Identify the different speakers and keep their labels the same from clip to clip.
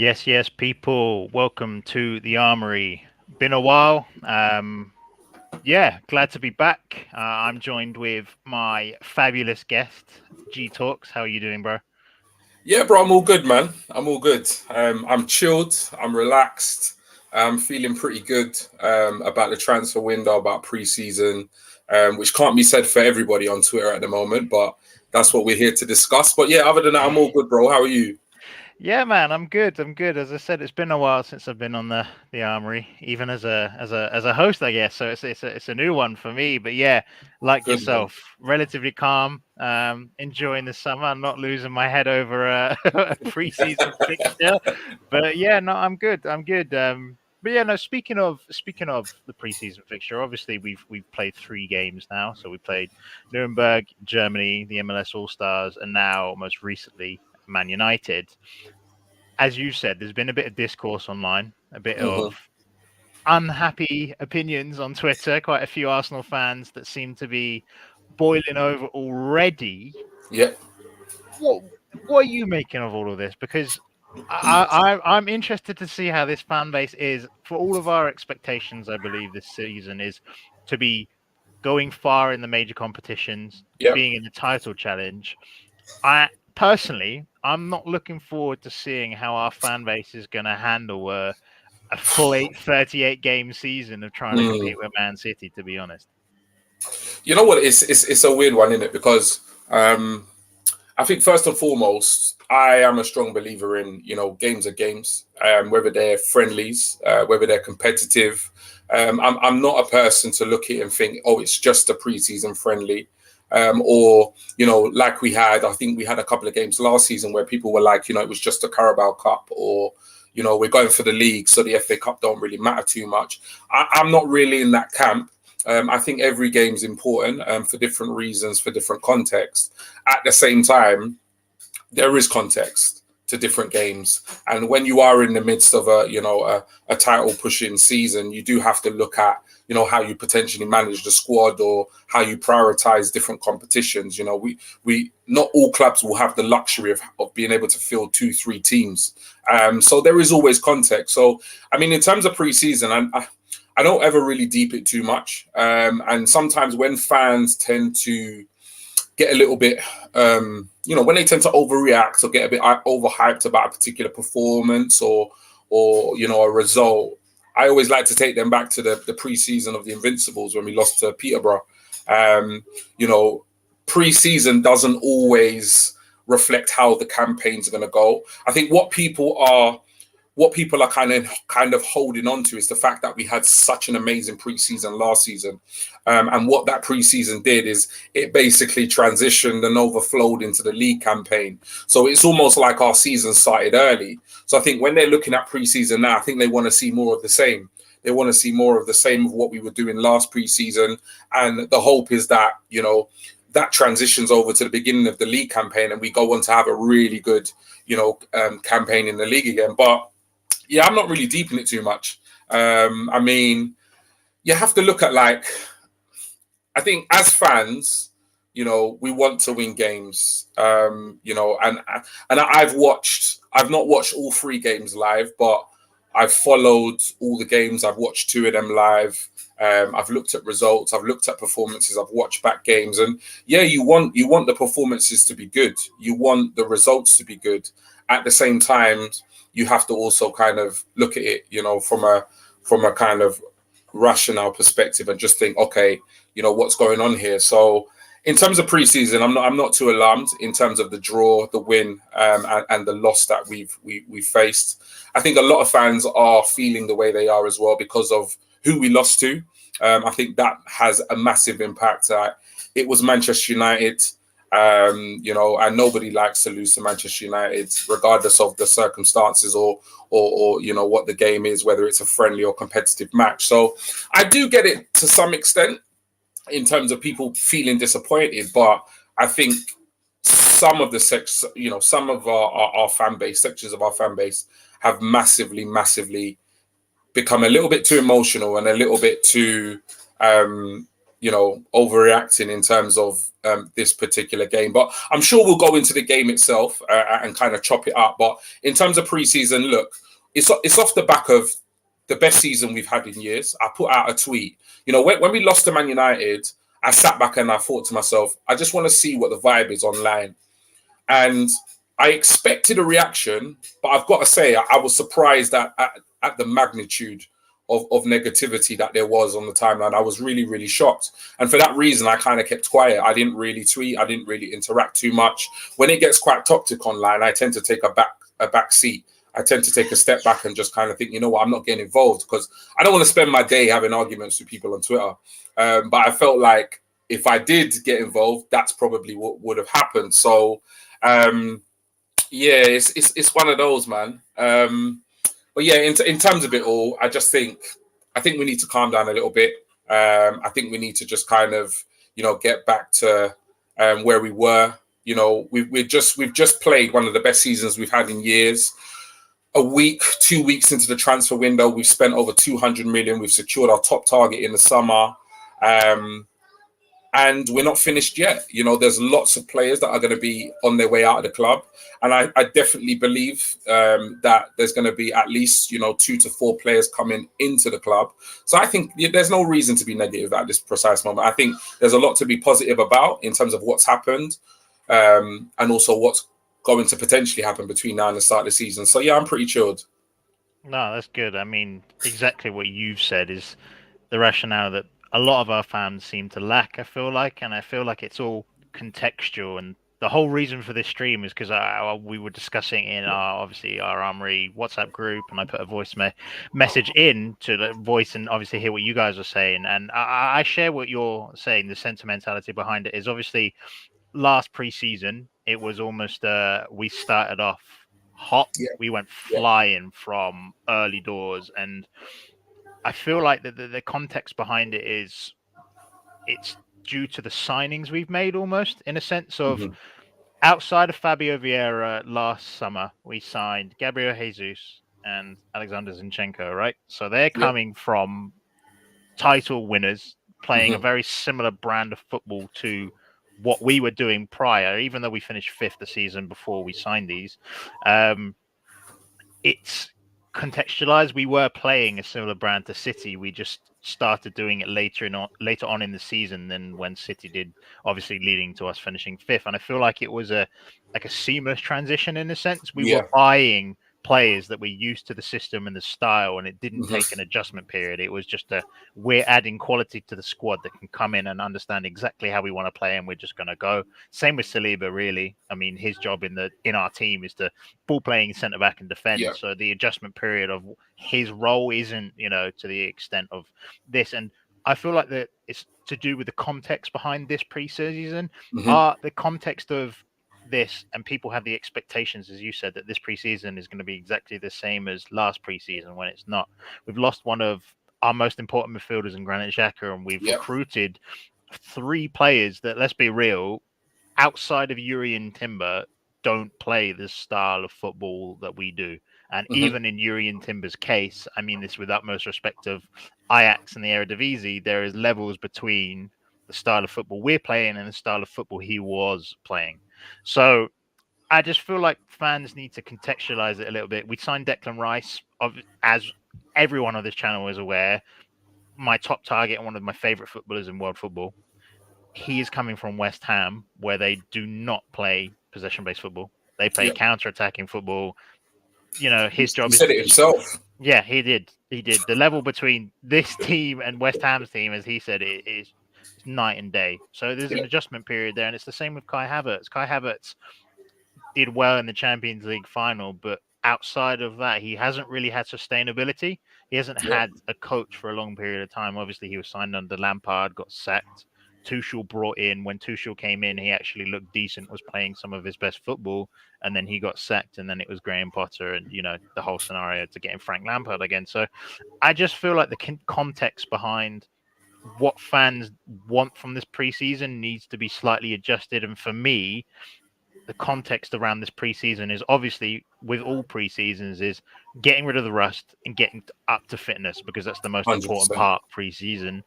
Speaker 1: Yes, people. Welcome to the Armoury. Been a while. Glad to be back. I'm joined with my fabulous guest, GTalks. How are you doing, bro?
Speaker 2: Yeah, bro, I'm all good, man. I'm all good. I'm chilled. I'm relaxed. I'm feeling pretty good about the transfer window, about preseason, which can't be said for everybody on Twitter at the moment, but that's what we're here to discuss. But yeah, other than that, I'm all good, bro. How are you?
Speaker 1: Yeah, man, I'm good. I'm good. As I said, it's been a while since I've been on the Armory, even as a host, I guess. So it's a new one for me. But yeah, like
Speaker 2: Good, man.
Speaker 1: yourself, relatively calm. Enjoying the summer, not losing my head over a preseason fixture. But yeah, no, I'm good. I'm good. But yeah, no. Speaking of the preseason fixture, obviously we've played 3 games now. So we played Nuremberg, Germany, the MLS All Stars, and now most recently Man United. As you said, there's been a bit of discourse online, a bit of
Speaker 2: Hmm.
Speaker 1: unhappy opinions on Twitter. Quite a few Arsenal fans that seem to be boiling over already.
Speaker 2: Yeah.
Speaker 1: What what are you making of all of this? Because I'm interested to see how this fan base is for all of our expectations. I believe this season is to be going far in the major competitions,
Speaker 2: Yeah.
Speaker 1: being in the title challenge. I personally, I'm not looking forward to seeing how our fan base is going to handle a full 38 game season of trying to compete
Speaker 2: Mm.
Speaker 1: with Man City. To be honest,
Speaker 2: You know what? It's a weird one, isn't it? Because I think first and foremost, I am a strong believer in games are games, whether they're friendlies, whether they're competitive. I'm not a person to look at it and think, oh, it's just a preseason friendly, or like we had. I think we had a couple of games last season where people were like, it was just a Carabao Cup, or we're going for the league, so the FA Cup don't really matter too much. I'm not really in that camp. I think every game's important for different reasons, for different contexts. At the same time, there is context to different games, and when you are in the midst of a title pushing season, you do have to look at how you potentially manage the squad or how you prioritize different competitions. We not all clubs will have the luxury of being able to field 2-3 teams, so there is always context. So I mean, in terms of preseason, I don't ever really deep it too much, and sometimes when fans tend to get a little bit, when they tend to overreact or get a bit overhyped about a particular performance or a result. I always like to take them back to the preseason of the Invincibles when we lost to Peterborough. Um, you know, Preseason doesn't always reflect how the campaigns are going to go. I think what people are kind of holding on to is the fact that we had such an amazing preseason last season, and what that preseason did is it basically transitioned and overflowed into the league campaign. So it's almost like our season started early. So I think when they're looking at preseason now, I think they want to see more of the same. They want to see more of the same of what we were doing last preseason, and the hope is that that transitions over to the beginning of the league campaign, and we go on to have a really good campaign in the league again. But yeah, I'm not really deep in it too much. I mean, you have to look at I think as fans, we want to win games. And I've not watched all 3 games live, but I've followed all the games. I've watched 2 of them live. I've looked at results. I've looked at performances. I've watched back games, and yeah, you want the performances to be good. You want the results to be good. At the same time, you have to also kind of look at it, from a kind of rational perspective and just think, okay, what's going on here. So in terms of preseason, I'm not too alarmed in terms of the draw, the win, and the loss that we faced. I think a lot of fans are feeling the way they are as well because of who we lost to. I think that has a massive impact. It was Manchester United, and nobody likes to lose to Manchester United, regardless of the circumstances or what the game is, whether it's a friendly or competitive match. So I do get it to some extent in terms of people feeling disappointed, but I think some of some of our fan base, sections of our fan base, have massively become a little bit too emotional and a little bit too overreacting in terms of this particular game. But I'm sure we'll go into the game itself and kind of chop it up. But in terms of preseason, look, it's off the back of the best season we've had in years. I put out a tweet. When we lost to Man United, I sat back and I thought to myself, I just want to see what the vibe is online. And I expected a reaction, but I've got to say, I was surprised at the magnitude of negativity that there was on the timeline. I was really, really shocked. And for that reason, I kind of kept quiet. I didn't really tweet. I didn't really interact too much. When it gets quite toxic online, I tend to take a back seat. I tend to take a step back and just kind of think, you know what, I'm not getting involved because I don't want to spend my day having arguments with people on Twitter. But I felt like if I did get involved, that's probably what would have happened. So, it's one of those, man. But yeah, in terms of it all, I think we need to calm down a little bit. I think we need to just kind of, get back to where we were. We've just played one of the best seasons we've had in years. 2 weeks into the transfer window, we've spent over 200 million. We've secured our top target in the summer. And we're not finished yet. There's lots of players that are going to be on their way out of the club. And I definitely believe that there's going to be at least, 2 to 4 players coming into the club. So I think there's no reason to be negative at this precise moment. I think there's a lot to be positive about in terms of what's happened and also what's going to potentially happen between now and the start of the season. So, yeah, I'm pretty chilled.
Speaker 1: No, that's good. I mean, exactly what you've said is the rationale that a lot of our fans seem to lack, I feel like, and I feel like it's all contextual. And the whole reason for this stream is because we were discussing in our Armoury WhatsApp group, and I put a voice message in to the voice and obviously hear what you guys are saying. And I share what you're saying. The sentimentality behind it is obviously last preseason, it was almost we started off hot.
Speaker 2: Yeah.
Speaker 1: We went flying from early doors, and I feel like the context behind it is it's due to the signings we've made, almost in a sense of outside of Fabio Vieira last summer, we signed Gabriel Jesus and Alexander Zinchenko, right? So they're coming from title winners, playing a very similar brand of football to what we were doing prior, even though we finished 5th the season before we signed these. It's contextualized. We were playing a similar brand to City. We just started doing it later on in the season than when City did, obviously leading to us finishing 5th. And I feel like it was a seamless transition in a sense. We were buying players that were used to the system and the style, and it didn't take an adjustment period. It was just we're adding quality to the squad that can come in and understand exactly how we want to play, and we're just going to go. Same with Saliba, really. I mean, his job in our team is to ball playing centre back and defend. So the adjustment period of his role isn't, to the extent of this. And I feel like that it's to do with the context behind this preseason. The context of this, and people have the expectations, as you said, that this preseason is going to be exactly the same as last preseason, when it's not. We've lost one of our most important midfielders in Granit Xhaka, and we've recruited 3 players that, let's be real, outside of Yuri and Timber, don't play the style of football that we do. And even in Yuri and Timber's case, I mean this with utmost respect of Ajax and the Eredivisie, there is levels between the style of football we're playing and the style of football he was playing. So I just feel like fans need to contextualize it a little bit. We signed Declan Rice, as everyone on this channel is aware, my top target and one of my favorite footballers in world football. He is coming from West Ham, where they do not play possession-based football. They play counter-attacking football. His job is...
Speaker 2: He said it himself.
Speaker 1: Yeah, he did. The level between this team and West Ham's team, as he said, it is night and day. So there's an adjustment period there, and it's the same with Kai Havertz. Kai Havertz did well in the Champions League final, but outside of that, he hasn't really had sustainability. He hasn't had a coach for a long period of time. Obviously, he was signed under Lampard, got sacked. Tuchel brought in. When Tuchel came in, he actually looked decent, was playing some of his best football, and then he got sacked, and then it was Graham Potter and, the whole scenario to getting Frank Lampard again. So I just feel like the context behind what fans want from this preseason needs to be slightly adjusted. And for me, the context around this preseason is obviously, with all preseasons, is getting rid of the rust and getting up to fitness, because that's the most
Speaker 2: 100%.
Speaker 1: important part preseason.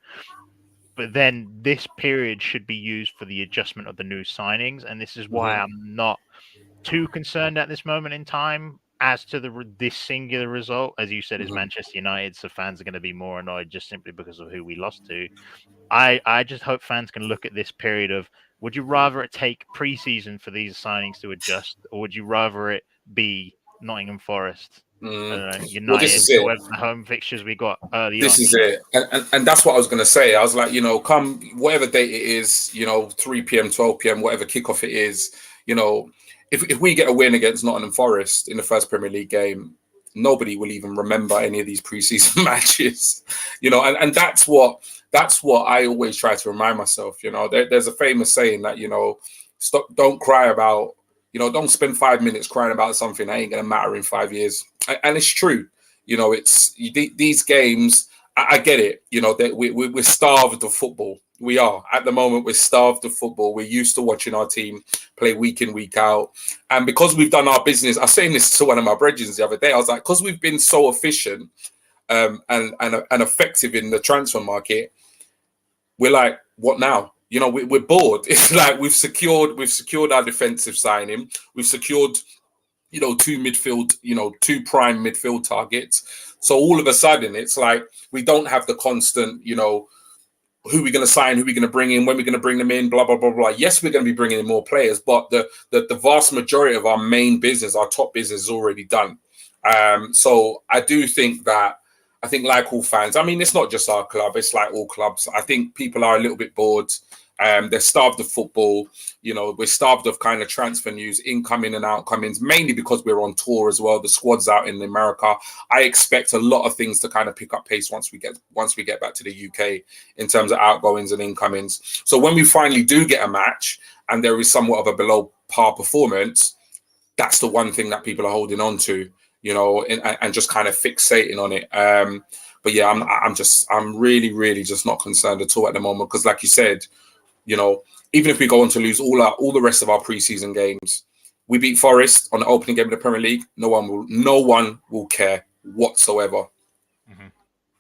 Speaker 1: But then this period should be used for the adjustment of the new signings, and this is why I'm not too concerned at this moment in time as to this singular result. As you said, is Manchester United, so fans are going to be more annoyed just simply because of who we lost to. I just hope fans can look at this period of, would you rather it take preseason for these signings to adjust, or would you rather it be Nottingham Forest,
Speaker 2: Well, this
Speaker 1: United,
Speaker 2: is it.
Speaker 1: whoever the home fixtures we got early
Speaker 2: This
Speaker 1: on?
Speaker 2: is it, and that's what I was going to say. I was like, come whatever date it is, 3 p.m., 12 p.m., whatever kickoff it is, if we get a win against Nottingham Forest in the first Premier League game, nobody will even remember any of these preseason matches, and that's what I always try to remind myself. There's a famous saying that don't cry about, don't spend 5 minutes crying about something that ain't going to matter in 5 years, and it's true. It's these games. I get it. That we're starved of football. We are at the moment. We're starved of football. We're used to watching our team play week in, week out, and because we've done our business. I was saying this to one of my brethren the other day. I was like, because we've been so efficient and effective in the transfer market, we're like, what now? We're bored. It's like we've secured our defensive signing. We've secured two prime midfield targets. So all of a sudden, it's like we don't have the constant, who we're going to sign, who we're going to bring in, when we're going to bring them in, blah, blah, blah, blah. Yes, we're going to be bringing in more players, but the vast majority of our main business, our top business is already done. So I do think that, like all fans, it's not just our club, it's like all clubs. I think people are a little bit bored. They're starved of football. We're starved of kind of transfer news, incoming and outcomings, mainly because we're on tour as well. The squad's out in America. I expect a lot of things to kind of pick up pace once we get back to the UK in terms of outgoings and incomings. So when we finally do get a match and there is somewhat of a below par performance, that's the one thing that people are holding on to, and just kind of fixating on it. But yeah, I'm really, really just not concerned at all at the moment because, like you said, even if we go on to lose all the rest of our preseason games, we beat Forest on the opening game of the Premier League. No one will care whatsoever.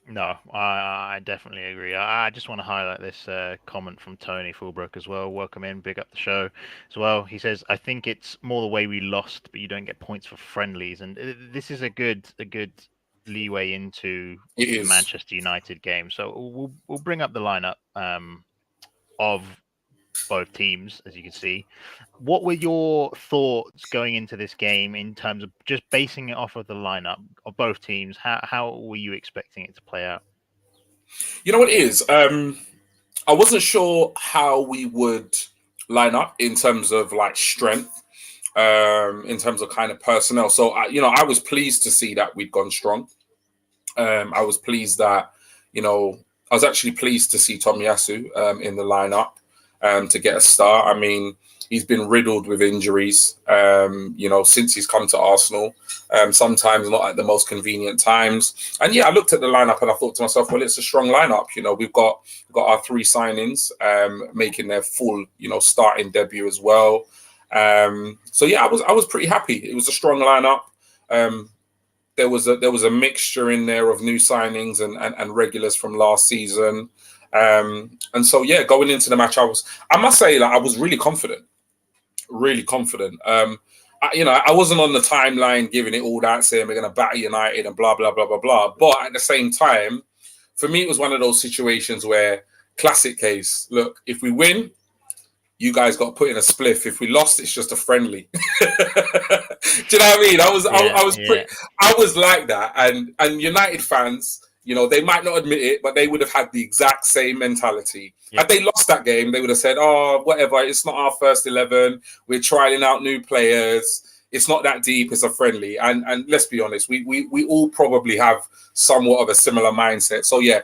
Speaker 1: No, I definitely agree. I just want to highlight this comment from Tony Fulbrook as well. Welcome in, big up the show as well. He says, "I think it's more the way we lost, but you don't get points for friendlies," and this is a good leeway into the Manchester United game. So we'll bring up the lineup of both teams, as you can see. What were your thoughts going into this game in terms of just basing it off of the lineup of both teams? How were you expecting it to play out?
Speaker 2: You know what it is? I wasn't sure how we would line up in terms of like strength, in terms of kind of personnel. So, I was pleased to see that we'd gone strong. I was pleased that, I was actually pleased to see Tomiyasu in the lineup to get a start. He's been riddled with injuries, since he's come to Arsenal. Sometimes not at the most convenient times. And yeah, I looked at the lineup and I thought to myself, well, it's a strong lineup. We've got our three signings making their full, starting debut as well. So yeah, I was pretty happy. It was a strong lineup. There was a mixture in there of new signings and regulars from last season. And so yeah, going into the match, I must say, I was really confident. Really confident. I wasn't on the timeline giving it all that, saying we're going to batter United and blah, blah, blah, blah, blah. But at the same time, for me, it was one of those situations where, classic case, look, if we win, you guys got put in a spliff. If we lost, it's just a friendly. Do you know what I mean? I was like that. And United fans, they might not admit it, but they would have had the exact same mentality. Yeah. Had they lost that game, they would have said, oh, whatever, it's not our first 11. We're trying out new players. It's not that deep. It's a friendly. And let's be honest, we all probably have somewhat of a similar mindset. So, yeah,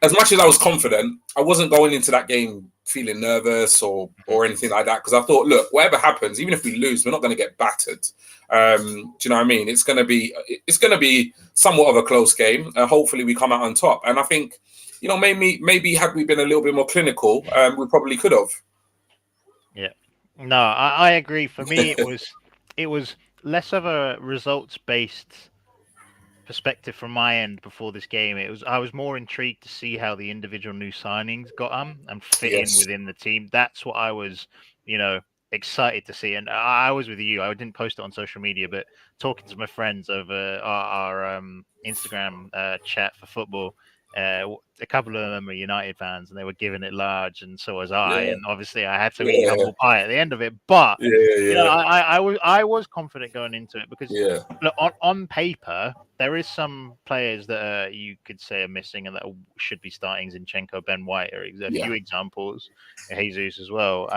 Speaker 2: as much as I was confident, I wasn't going into that game feeling nervous or anything like that, because I thought, look, whatever happens, even if we lose, we're not going to get battered. Do you know what I mean? It's going to be somewhat of a close game. Hopefully, we come out on top. And I think, maybe had we been a little bit more clinical, we probably could have.
Speaker 1: Yeah, no, I agree. For me, it was less of a results based perspective from my end before this game, I was more intrigued to see how the individual new signings got and fit in
Speaker 2: Yes.
Speaker 1: within the team. That's what I was, excited to see. And I was with you. I didn't post it on social media, but talking to my friends over our Instagram chat for football. A couple of them are United fans, and they were giving it large, and so was I.
Speaker 2: Yeah.
Speaker 1: And obviously, I had to eat
Speaker 2: Yeah.
Speaker 1: humble pie at the end of it. But
Speaker 2: Yeah.
Speaker 1: I was confident going into it because
Speaker 2: Yeah.
Speaker 1: look, on paper, there is some players that you could say are missing and that should be starting. Zinchenko, Ben White are a
Speaker 2: Yeah.
Speaker 1: few examples, Jesus as well.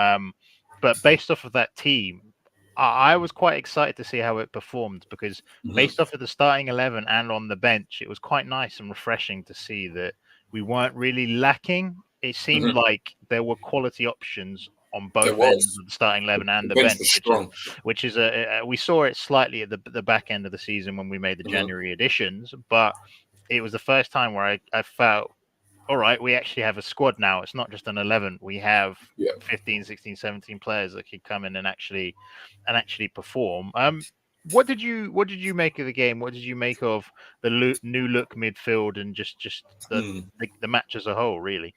Speaker 1: But based off of that team, I was quite excited to see how it performed because
Speaker 2: Mhm.
Speaker 1: based off of the starting 11 and on the bench, it was quite nice and refreshing to see that we weren't really lacking. It seemed
Speaker 2: Mhm.
Speaker 1: like there were quality options on
Speaker 2: There
Speaker 1: both ends
Speaker 2: was.
Speaker 1: of the starting 11 and
Speaker 2: The
Speaker 1: the
Speaker 2: bench
Speaker 1: bench,
Speaker 2: was strong.
Speaker 1: which is we saw it slightly at the back end of the season when we made the
Speaker 2: Mhm.
Speaker 1: January editions, but it was the first time where I felt, all right, we actually have a squad now. It's not just an 11. We have
Speaker 2: Yeah.
Speaker 1: 15, 16, 17 players that could come in and actually perform. What did you make of the game? What did you make of the new look midfield and just
Speaker 2: Mm.
Speaker 1: the match as a whole, really?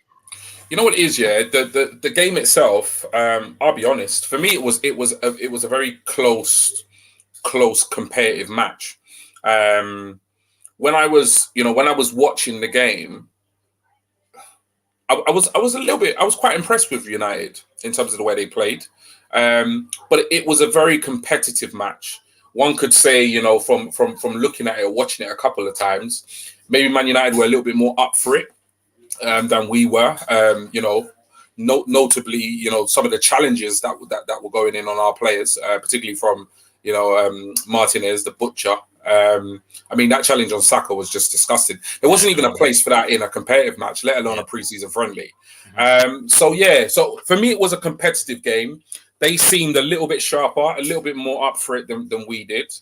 Speaker 2: You know what it is, yeah. The game itself. I'll be honest. For me, it was a very close competitive match. When I was watching the game, I was a little bit. I was quite impressed with United in terms of the way they played. But it was a very competitive match. One could say, from looking at it or watching it a couple of times, maybe Man United were a little bit more up for it than we were. Notably, some of the challenges that were going in on our players, particularly from Martinez, the butcher. I mean, that challenge on Saka was just disgusting. There wasn't even a place for that in a competitive match, let alone
Speaker 1: Yeah.
Speaker 2: a preseason friendly.
Speaker 1: Mhm.
Speaker 2: So for me, it was a competitive game. They seemed a little bit sharper, a little bit more up for it than we did,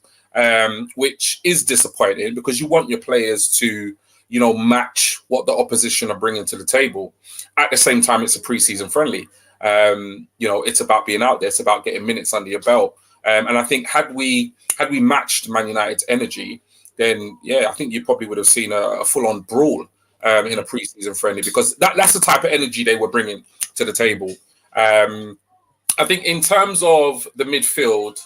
Speaker 2: which is disappointing because you want your players to match what the opposition are bringing to the table. At the same time, it's a preseason friendly. It's about being out there. It's about getting minutes under your belt. And I think had we matched Man United's energy, then yeah, I think you probably would have seen a full-on brawl in a preseason friendly because that's the type of energy they were bringing to the table. I think in terms of the midfield,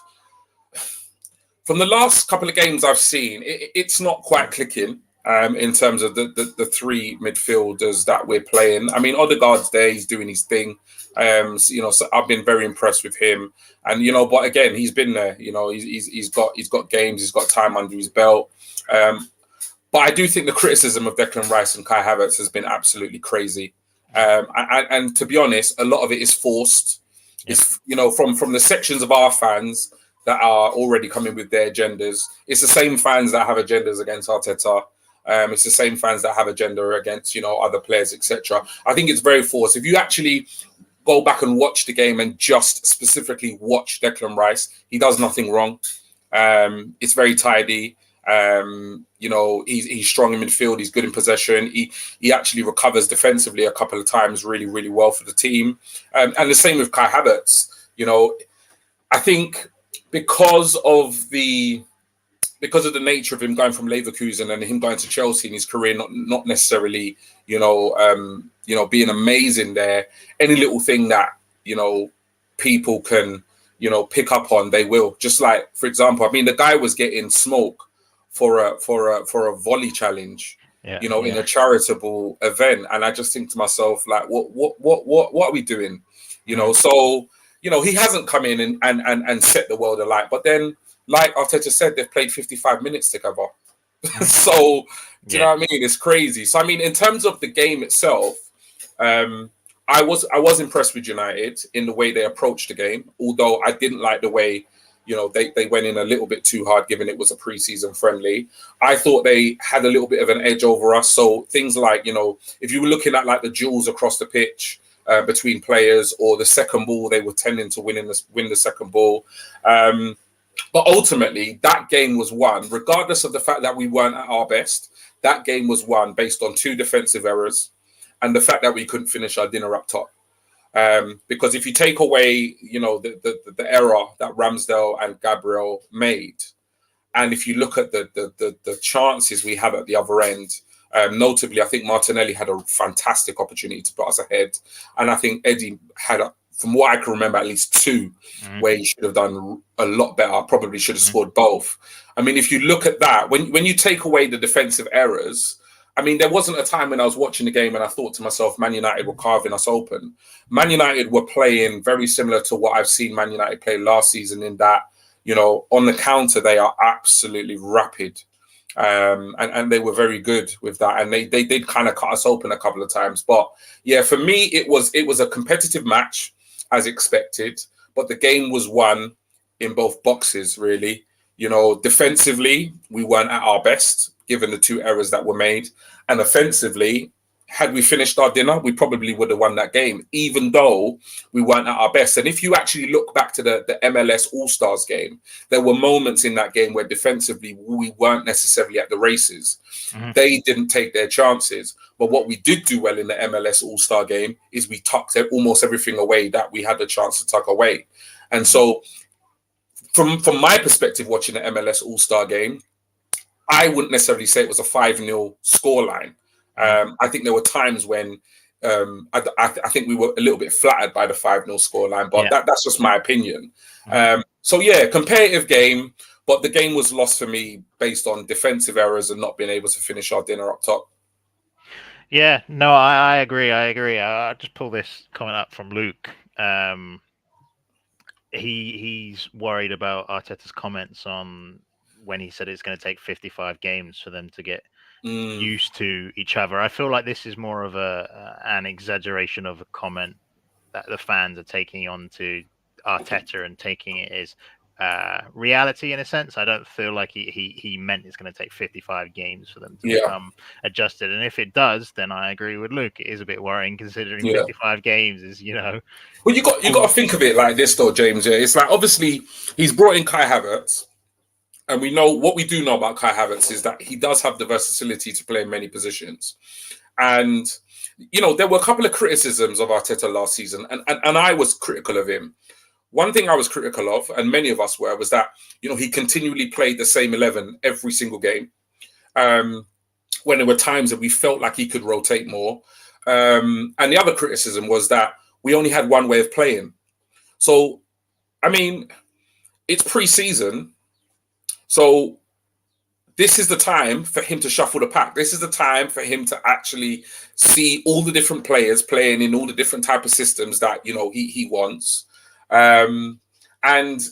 Speaker 2: from the last couple of games I've seen, it's not quite clicking in terms of the three midfielders that we're playing. I mean, Odegaard's there, he's doing his thing. So I've been very impressed with him. And but again, he's been there. He's got games, he's got time under his belt. But I do think the criticism of Declan Rice and Kai Havertz has been absolutely crazy. And to be honest, a lot of it is forced.
Speaker 1: Yep.
Speaker 2: It's from the sections of our fans that are already coming with their agendas. It's the same fans that have agendas against Arteta. It's the same fans that have agenda against other players, etc. I think it's very forced. If you actually go back and watch the game and just specifically watch Declan Rice, he does nothing wrong. It's very tidy. He's strong in midfield. He's good in possession. He actually recovers defensively a couple of times really, really well for the team. And the same with Kai Havertz. I think because of the nature of him going from Leverkusen and him going to Chelsea in his career, not necessarily, being amazing there. Any little thing that people can pick up on, they will. Just like, for example, I mean, the guy was getting smoke for a volley challenge, in a charitable event, and I just think to myself, like, what are we doing? So he hasn't come in and set the world alight, but then, like Arteta said, they've played 55 minutes together. So, do you know what I mean? It's crazy. So, I mean, in terms of the game itself, I was impressed with United in the way they approached the game, although I didn't like the way, they went in a little bit too hard, given it was a preseason friendly. I thought they had a little bit of an edge over us. So things like, if you were looking at like the duels across the pitch between players or the second ball, they were tending to win the second ball. But ultimately, that game was won, regardless of the fact that we weren't at our best. That game was won based on 2 defensive errors and the fact that we couldn't finish our dinner up top. Because if you take away, the error that Ramsdale and Gabriel made, And if you look at the chances we have at the other end, notably, I think Martinelli had a fantastic opportunity to put us ahead. And I think Eddie had, from what I can remember, at least two where he should have done a lot better. Probably should have scored both. I mean, if you look at that, when you take away the defensive errors, I mean, there wasn't a time when I was watching the game and I thought to myself, Man United were carving us open. Man United were playing very similar to what I've seen Man United play last season, in that, you know, on the counter, they are absolutely rapid. And they were very good with that. And they did kind of cut us open a couple of times. But yeah, for me, it was a competitive match as expected, but the game was won in both boxes, really. You know, defensively, we weren't at our best, given the two errors that were made. And offensively, had we finished our dinner, we probably would have won that game, even though we weren't at our best. And if you actually look back to the MLS All-Stars game, there were moments in that game where defensively we weren't necessarily at the races. They didn't take their chances. But what we did do well in the MLS All-Star game is we tucked almost everything away that we had the chance to tuck away. And so from my perspective, watching the MLS All-Star game, I wouldn't necessarily say it was a 5-0 scoreline. I think there were times when I think we were a little bit flattered by the 5-0 scoreline, but that's just my opinion. So yeah, competitive game, but the game was lost for me based on defensive errors and not being able to finish our dinner up top.
Speaker 1: Yeah, no, I agree. I'll just pull this comment up from Luke. He's worried about Arteta's comments on when he said it's going to take 55 games for them to get used to each other. I feel like this is more of an exaggeration of a comment that the fans are taking on to Arteta and taking it as reality in a sense. I don't feel like he meant it's going to take 55 games for them to become adjusted. And if it does, then I agree with Luke. It is a bit worrying, considering 55 games is, you know.
Speaker 2: Well, you got to think of it like this, though, James. Yeah, it's like, obviously he's brought in Kai Havertz. And we know what we do know about Kai Havertz is that he does have the versatility to play in many positions. And, you know, there were a couple of criticisms of Arteta last season, and I was critical of him. One thing I was critical of, and many of us were, was that, you know, he continually played the same 11 every single game. When there were times that we felt like he could rotate more. And the other criticism was that we only had one way of playing. So, I mean, it's pre-season. So this is the time for him to shuffle the pack. This is the time for him to actually see all the different players playing in all the different type of systems that, you know, he wants. And,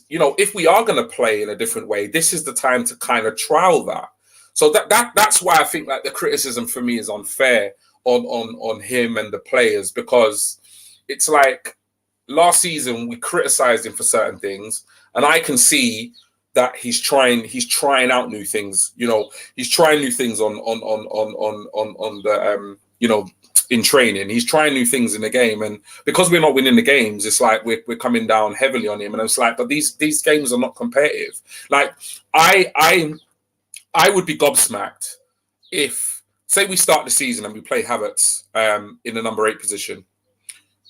Speaker 2: you know, if we are going to play in a different way, this is the time to kind of trial that. So that's why I think that the criticism for me is unfair on him and the players, because it's like last season we criticized him for certain things, and I can see that he's trying out new things. You know, he's trying new things on the you know, in training. He's trying new things in the game, and because we're not winning the games, it's like we're coming down heavily on him. And it's like, but these games are not competitive. Like I would be gobsmacked if, say, we start the season and we play Havertz in the number 8 position,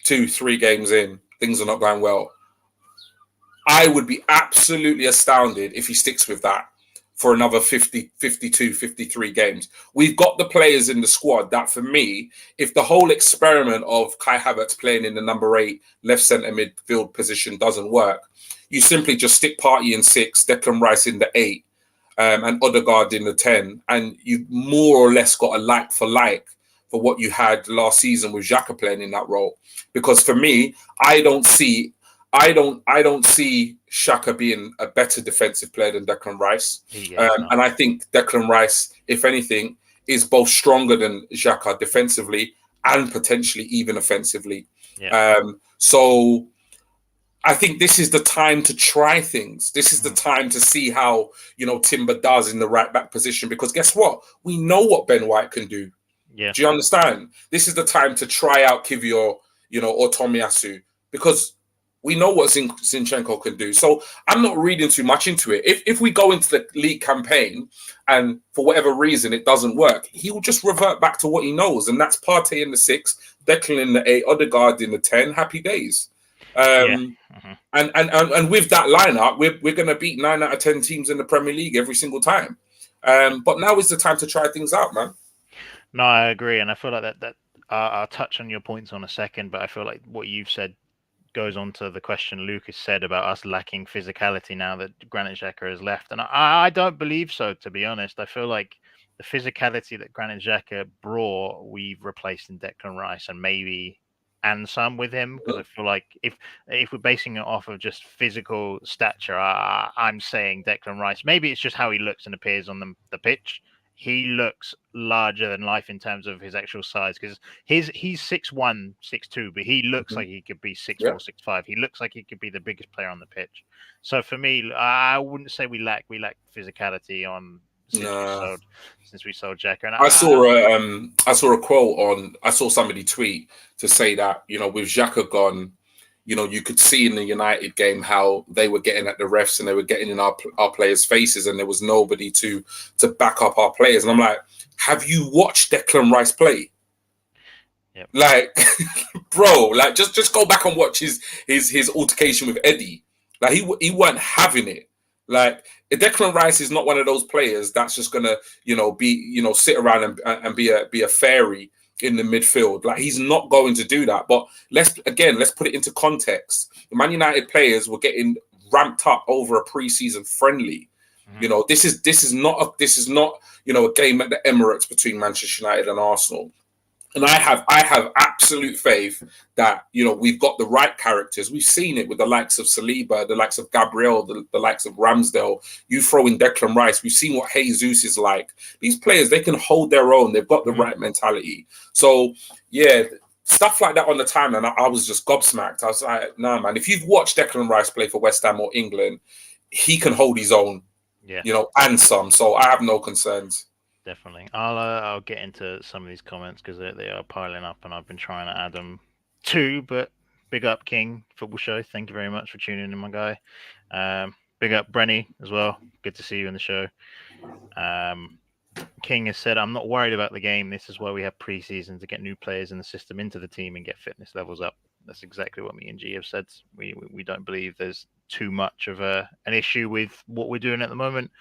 Speaker 2: 2-3 games in, things are not going well. I would be absolutely astounded if he sticks with that for another 50, 52, 53 games. We've got the players in the squad that, for me, if the whole experiment of Kai Havertz playing in the number 8 left centre midfield position doesn't work, you simply just stick Partey in 6, Declan Rice in the 8, and Odegaard in the 10, and you've more or less got a like for what you had last season with Xhaka playing in that role. Because for me, I don't see Xhaka being a better defensive player than Declan Rice. And I think Declan Rice, if anything, is both stronger than Xhaka defensively and potentially even offensively. So I think this is the time to try things. This is the time to see how, you know, Timber does in the right back position, because guess what? We know what Ben White can do. Do you understand? This is the time to try out Kivior, you know, or Tomiyasu, because we know what Zinchenko can do. So I'm not reading too much into it. If we go into the league campaign and for whatever reason it doesn't work, he will just revert back to what he knows. And that's Partey in the 6, Declan in the 8, Odegaard in the 10. Happy days.
Speaker 1: Yeah.
Speaker 2: And with that lineup, we're going to beat 9 out of 10 teams in the Premier League every single time. But now is the time to try things out, man.
Speaker 1: No, I agree, and I feel like that I'll touch on your points on a second, but I feel like what you've said goes on to the question Lucas said about us lacking physicality now that Granit Xhaka has left, and I don't believe so. To be honest, I feel like the physicality that Granit Xhaka brought, we've replaced in Declan Rice, and maybe and some with him, because I feel like if we're basing it off of just physical stature, I'm saying Declan Rice. Maybe it's just how he looks and appears on the pitch. He looks larger than life in terms of his actual size, because he's 6'1", 6'2", but he looks like he could be 6'4", 6'5". He looks like he could be the biggest player on the pitch. So for me, I wouldn't say we lack physicality on since we sold Xhaka. And
Speaker 2: I saw a quote I saw somebody tweet to say that, with Xhaka gone, you could see in the United game how they were getting at the refs and they were getting in our players' faces, and there was nobody to back up our players. And I'm like, have you watched Declan Rice play?
Speaker 1: Yep.
Speaker 2: Like, bro, like just go back and watch his altercation with Eddie. Like he weren't having it. Like, Declan Rice is not one of those players that's just gonna, sit around and be a fairy in the midfield. Like, he's not going to do that. But let's put it into context. The Man United players were getting ramped up over a preseason friendly.
Speaker 1: Mm-hmm.
Speaker 2: This is not a game at the Emirates between Manchester United and Arsenal. And I have absolute faith that, we've got the right characters. We've seen it with the likes of Saliba, the likes of Gabriel, the likes of Ramsdale. You throw in Declan Rice. We've seen what Jesus is like. These players, they can hold their own. They've got the right mentality. So, yeah, stuff like that on the timeline, I was just gobsmacked. I was like, nah, man, if you've watched Declan Rice play for West Ham or England, he can hold his own, and some. So I have no concerns.
Speaker 1: Definitely. I'll get into some of these comments because they are piling up, and I've been trying to add them too. But big up King Football Show. Thank you very much for tuning in, my guy. Big up Brenny as well. Good to see you in the show. King has said, I'm not worried about the game. This is why we have preseason, to get new players in the system into the team and get fitness levels up. That's exactly what me and G have said. We don't believe there's too much of an issue with what we're doing at the moment.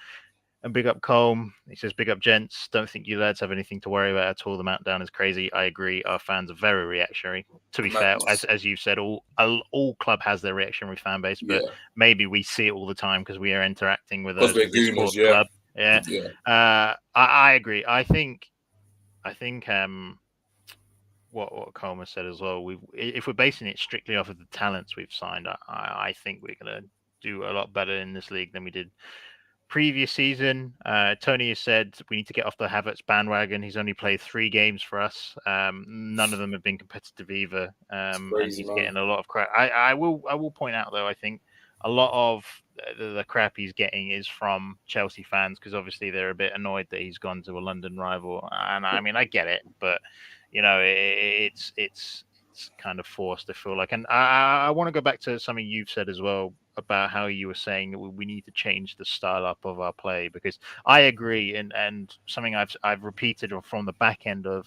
Speaker 1: And big up Colm. He says, big up gents. Don't think you lads have anything to worry about at all. The Meltdown is crazy. I agree. Our fans are very reactionary. To be fair, as you've said, all club has their reactionary fan base, but maybe we see it all the time because we are interacting with a sports club. Yeah. I agree. I think what Colm has said as well. If we're basing it strictly off of the talents we've signed, I think we're gonna do a lot better in this league than we did previous season. Tony has said we need to get off the Havertz bandwagon. He's only played 3 games for us. None of them have been competitive either. And he's getting a lot of crap. I will point out, though, I think a lot of the crap he's getting is from Chelsea fans, because obviously they're a bit annoyed that he's gone to a London rival. And I mean, I get it, but it's kind of forced, I feel like. And I want to go back to something you've said as well about how you were saying that we need to change the style up of our play, because I agree, and something I've repeated from the back end of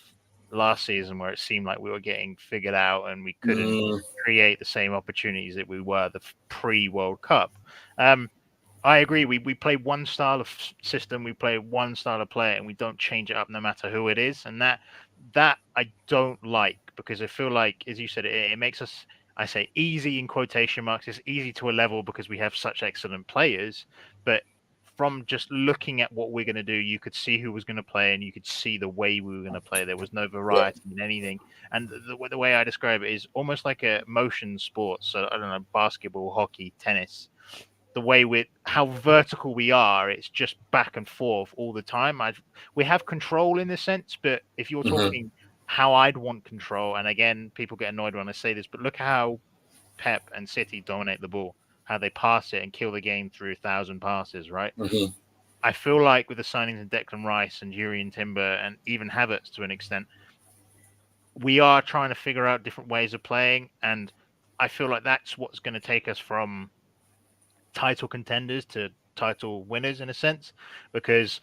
Speaker 1: last season, where it seemed like we were getting figured out and we couldn't create the same opportunities that we were the pre-World Cup. I agree. We play one style of system, we play one style of play, and we don't change it up no matter who it is. And that I don't like, because I feel like, as you said, it makes us, I say easy in quotation marks, it's easy to a level because we have such excellent players. But from just looking at what we're going to do, you could see who was going to play, and you could see the way we were going to play. There was no variety in anything. And the way I describe it is almost like a motion sport. So, I don't know, basketball, hockey, tennis. The way how vertical we are, it's just back and forth all the time. We have control in this sense, but if you're talking how I'd want control, and again, people get annoyed when I say this, but look how Pep and City dominate the ball, how they pass it and kill the game through 1,000 passes, right? I feel like with the signings of Declan Rice and Jurriën Timber and even Havertz to an extent, we are trying to figure out different ways of playing, and I feel like that's what's going to take us from title contenders to title winners in a sense, because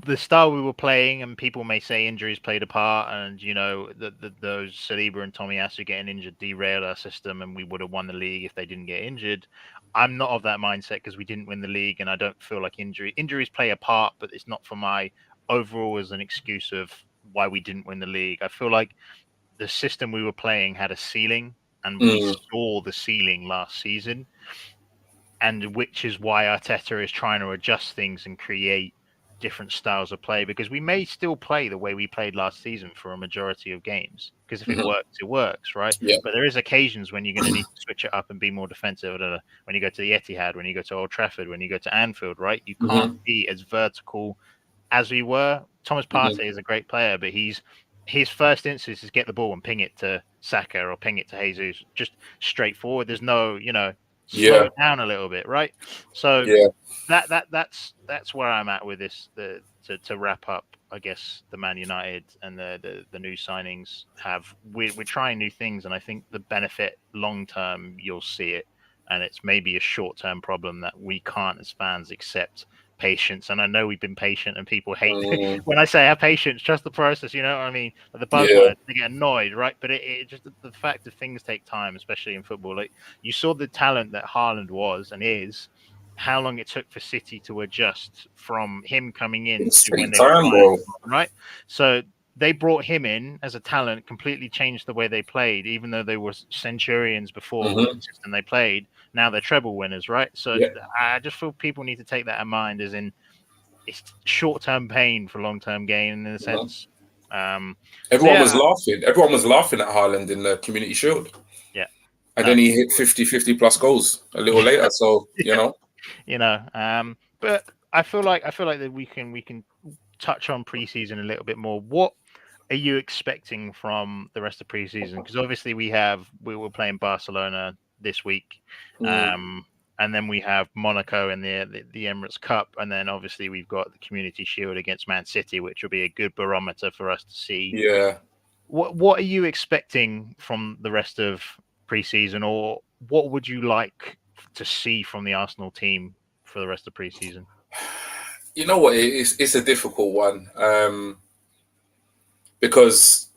Speaker 1: the style we were playing, and people may say injuries played a part, and those Saliba and Tomiyasu getting injured derailed our system, and we would have won the league if they didn't get injured. I'm not of that mindset because we didn't win the league, and I don't feel like injuries play a part, but it's not for my overall as an excuse of why we didn't win the league. I feel like the system we were playing had a ceiling, and we saw the ceiling last season, and which is why Arteta is trying to adjust things and create different styles of play, because we may still play the way we played last season for a majority of games, because if it works, right?
Speaker 2: Yeah.
Speaker 1: But there is occasions when you're going to need to switch it up and be more defensive. I don't know, when you go to the Etihad, when you go to Old Trafford, when you go to Anfield, right? You can't be as vertical as we were. Thomas Partey is a great player, but his first instance is get the ball and ping it to Saka or ping it to Jesus, just straightforward. There's no, slow it down a little bit, right? So that's where I'm at with this. To wrap up, I guess the Man United and the new signings we're trying new things, and I think the benefit long term you'll see it, and it's maybe a short term problem that we can't as fans accept patience. And I know we've been patient, and people hate when I say have patience, trust the process. You know what I mean? Like the buzzword, they get annoyed, right? But it just the fact that things take time, especially in football. Like you saw the talent that Haaland was and is. How long it took for City to adjust from him coming in to when they were
Speaker 2: time, bro.
Speaker 1: right? So they brought him in as a talent, completely changed the way they played, even though they were centurions before with the system they played. Now they're treble winners, right? So I just feel people need to take that in mind, as in it's short-term pain for long-term gain in a sense.
Speaker 2: Everyone was laughing. Everyone was laughing at Haaland in the Community Shield.
Speaker 1: Yeah.
Speaker 2: And then he hit 50 plus goals a little later. So,
Speaker 1: but I feel like that we can touch on preseason a little bit more. What are you expecting from the rest of preseason? Because obviously we were playing Barcelona this week, and then we have Monaco in the Emirates Cup, and then obviously we've got the Community Shield against Man City, which will be a good barometer for us to see.
Speaker 2: Yeah.
Speaker 1: What are you expecting from the rest of preseason, or what would you like to see from the Arsenal team for the rest of preseason?
Speaker 2: You know what? It's a difficult one, because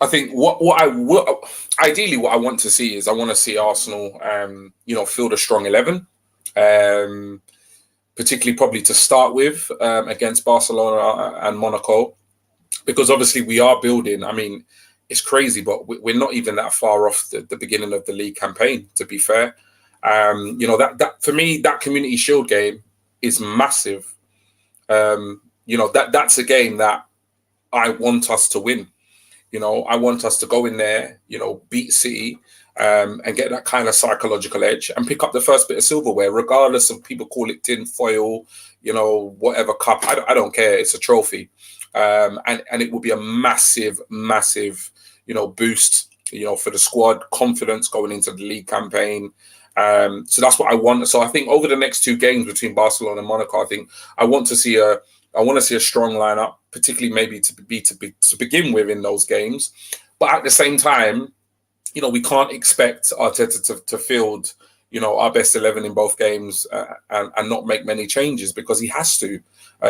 Speaker 2: I think ideally what I want to see is I want to see Arsenal, field a strong 11, particularly probably to start with against Barcelona and Monaco, because obviously we are building. I mean, it's crazy, but we're not even that far off the beginning of the league campaign, to be fair. That for me, that Community Shield game is massive. That's a game that I want us to win. I want us to go in there, beat City, and get that kind of psychological edge and pick up the first bit of silverware, regardless of people call it tin foil, whatever cup. I don't care. It's a trophy. And it will be a massive, massive, boost, for the squad, confidence going into the league campaign. So that's what I want. So I think over the next two games between Barcelona and Monaco, I think I want to see a strong lineup, particularly maybe to begin with in those games. But at the same time, we can't expect Arteta to field, our best 11 in both games and not make many changes, because he has to.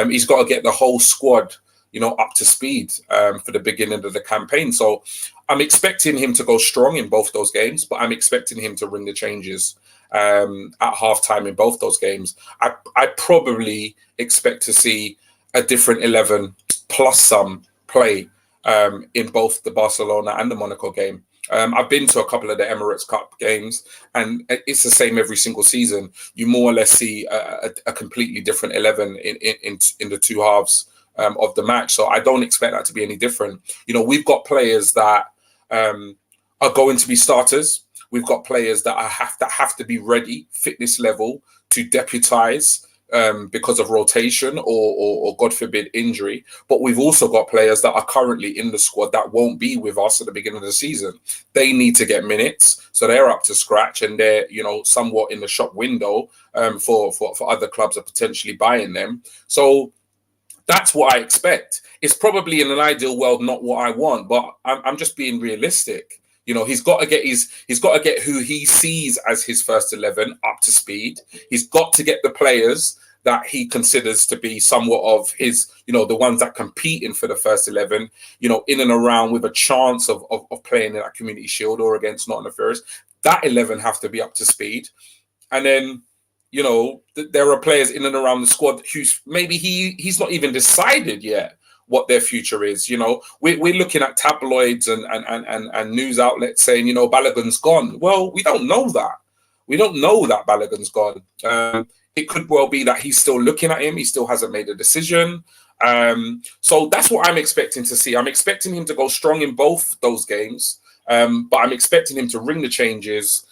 Speaker 2: He's got to get the whole squad, up to speed for the beginning of the campaign. So I'm expecting him to go strong in both those games, but I'm expecting him to ring the changes at halftime in both those games. I probably expect to see a different 11 plus some play in both the Barcelona and the Monaco game. I've been to a couple of the Emirates Cup games, and it's the same every single season. You more or less see a completely different 11 in the two halves of the match. So I don't expect that to be any different. We've got players that are going to be starters. We've got players that have to be ready, fitness level, to deputise because of rotation or God forbid injury. But we've also got players that are currently in the squad that won't be with us at the beginning of the season. They need to get minutes, so they're up to scratch, and they're somewhat in the shop window for other clubs are potentially buying them. So that's what I expect. It's probably in an ideal world not what I want, but I'm just being realistic. He's got to get who he sees as his first 11 up to speed. He's got to get the players that he considers to be somewhat of his, the ones that competing for the first 11, in and around with a chance of playing in that Community Shield or against Nottingham Forest. That 11 have to be up to speed. And then, there are players in and around the squad who's maybe he's not even decided yet what their future is. We're looking at tabloids and news outlets saying, Balogun's gone. Well, we don't know that. We don't know that Balogun's gone. It could well be that he's still looking at him. He still hasn't made a decision. So that's what I'm expecting to see. I'm expecting him to go strong in both those games, but I'm expecting him to ring the changes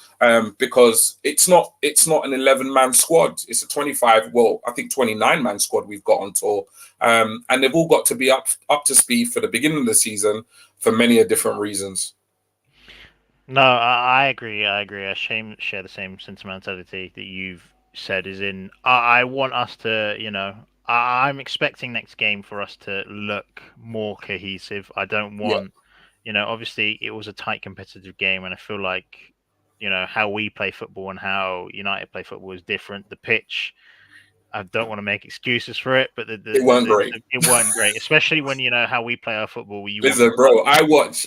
Speaker 2: because it's not an 11-man squad. It's a 29-man squad we've got on tour, and they've all got to be up to speed for the beginning of the season for many different reasons.
Speaker 1: No, I agree. I share the same sentimentality that you've said. Is in I want us to, I'm expecting next game for us to look more cohesive. I don't want, obviously it was a tight competitive game, and I feel like, how we play football and how United play football is different. The pitch, I don't want to make excuses for it, but it weren't great. It weren't great, especially when how we play our football.
Speaker 2: Listen, bro, I watch.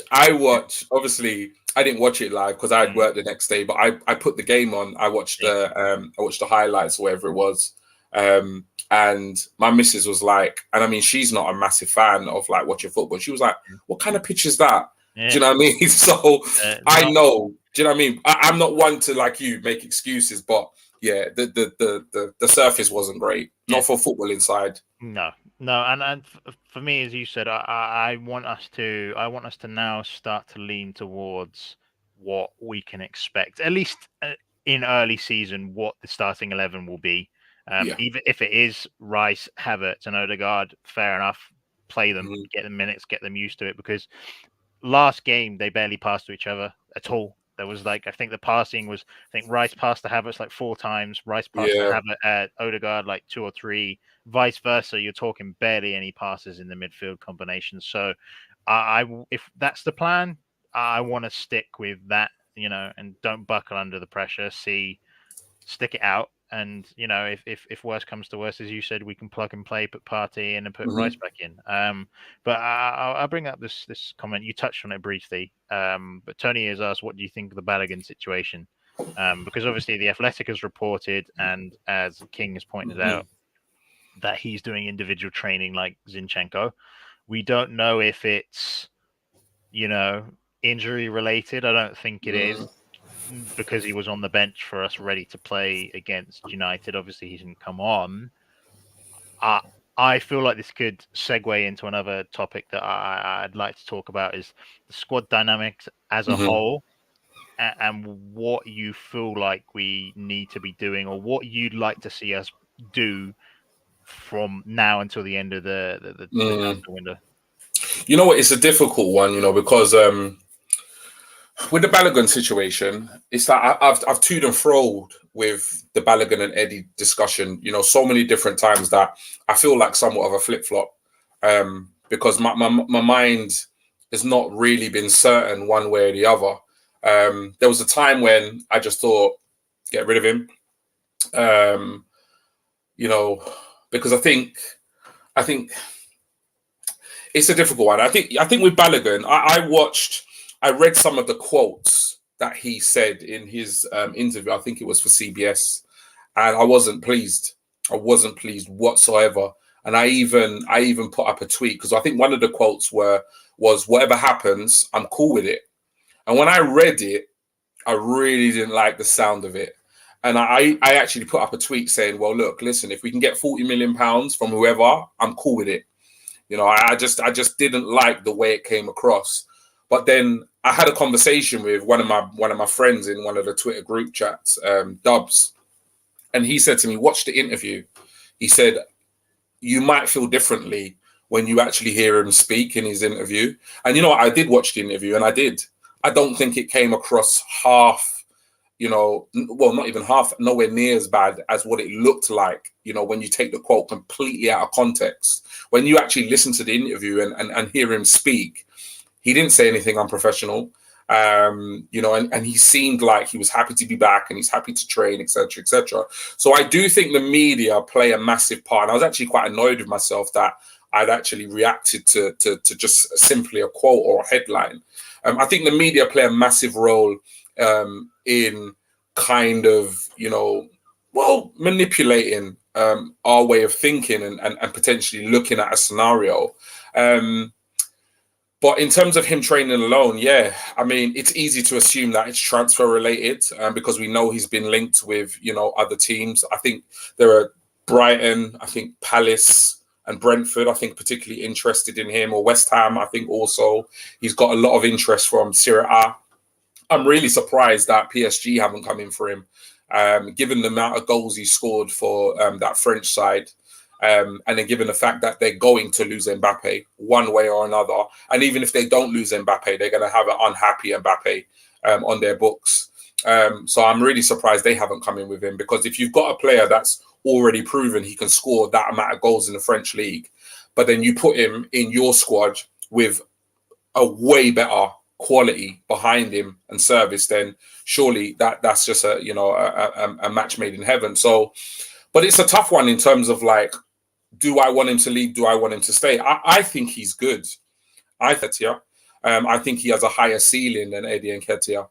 Speaker 2: Obviously, I didn't watch it live because I had work the next day. But I put the game on. I watched the highlights, or whatever it was. And my missus was like, and I mean, she's not a massive fan of like watching football. She was like, "What kind of pitch is that?" Yeah. Do you know what I mean? So I know. Do you know what I mean? I'm not one to like you make excuses, but yeah, the surface wasn't great. Not for football inside.
Speaker 1: No, and for me, as you said, I want us to now start to lean towards what we can expect, at least in early season, what the starting 11 will be. Even if it is Rice, Havertz, and Odegaard, fair enough. Play them, get them minutes, get them used to it. Because last game they barely passed to each other at all. There was I think the passing was, Rice passed to Havertz like 4 times, Rice passed to Havertz, Odegaard like 2 or 3, vice versa. You're talking barely any passes in the midfield combination. So if that's the plan, I want to stick with that, and don't buckle under the pressure. Stick it out. And if worse comes to worse, as you said, we can plug and play, put Partey in and put Rice back in. But I'll bring up this comment. You touched on it briefly. But Tony has asked, what do you think of the Balogun situation? Because obviously the Athletic has reported, and as King has pointed out, that he's doing individual training like Zinchenko. We don't know if it's, injury related. I don't think it is, because he was on the bench for us ready to play against United. Obviously, he didn't come on. I feel like this could segue into another topic that I'd like to talk about, is the squad dynamics as a whole, and what you feel like we need to be doing, or what you'd like to see us do from now until the end of the window.
Speaker 2: You know what? It's a difficult one, because with the Balogun situation, it's like I've toed and froed with the Balogun and Eddie discussion, so many different times that I feel like somewhat of a flip-flop, because my mind has not really been certain one way or the other. There was a time when I just thought, get rid of him, because I think it's a difficult one. I think with Balogun, I read some of the quotes that he said in his interview. I think it was for CBS, and I wasn't pleased. I wasn't pleased whatsoever. And I even put up a tweet, because I think one of the quotes was whatever happens, I'm cool with it. And when I read it, I really didn't like the sound of it. And I actually put up a tweet saying, well, look, listen, if we can get £40 million from whoever, I'm cool with it. I just didn't like the way it came across. But then I had a conversation with one of my friends in one of the Twitter group chats, Dubs, and he said to me, watch the interview. He said, you might feel differently when you actually hear him speak in his interview. And I did watch the interview, and I did. I don't think it came across half, not even half, nowhere near as bad as what it looked like, when you take the quote completely out of context. When you actually listen to the interview and hear him speak, he didn't say anything unprofessional. You know, and he seemed like he was happy to be back and he's happy to train, etc., etc. So I do think the media play a massive part. And I was actually quite annoyed with myself that I'd actually reacted to just simply a quote or a headline. I think the media play a massive role in kind of, you know, well, manipulating our way of thinking and potentially looking at a scenario. But in terms of him training alone, yeah, I mean, it's easy to assume that it's transfer related because we know he's been linked with, you know, other teams. I think there are Brighton, I think Palace and Brentford, I think particularly interested in him, or West Ham, I think also. He's got a lot of interest from Serie A. I'm really surprised that PSG haven't come in for him, given the amount of goals he scored for that French side. And then given the fact that they're going to lose Mbappe one way or another. And even if they don't lose Mbappe, they're going to have an unhappy Mbappe on their books. So I'm really surprised they haven't come in with him, because if you've got a player that's already proven he can score that amount of goals in the French league, but then you put him in your squad with a way better quality behind him and service, then surely that's just a, you know, a match made in heaven. So, but it's a tough one in terms of like, do I want him to leave? Do I want him to stay? I think he's good. I think he has a higher ceiling than Eddie Nketiah.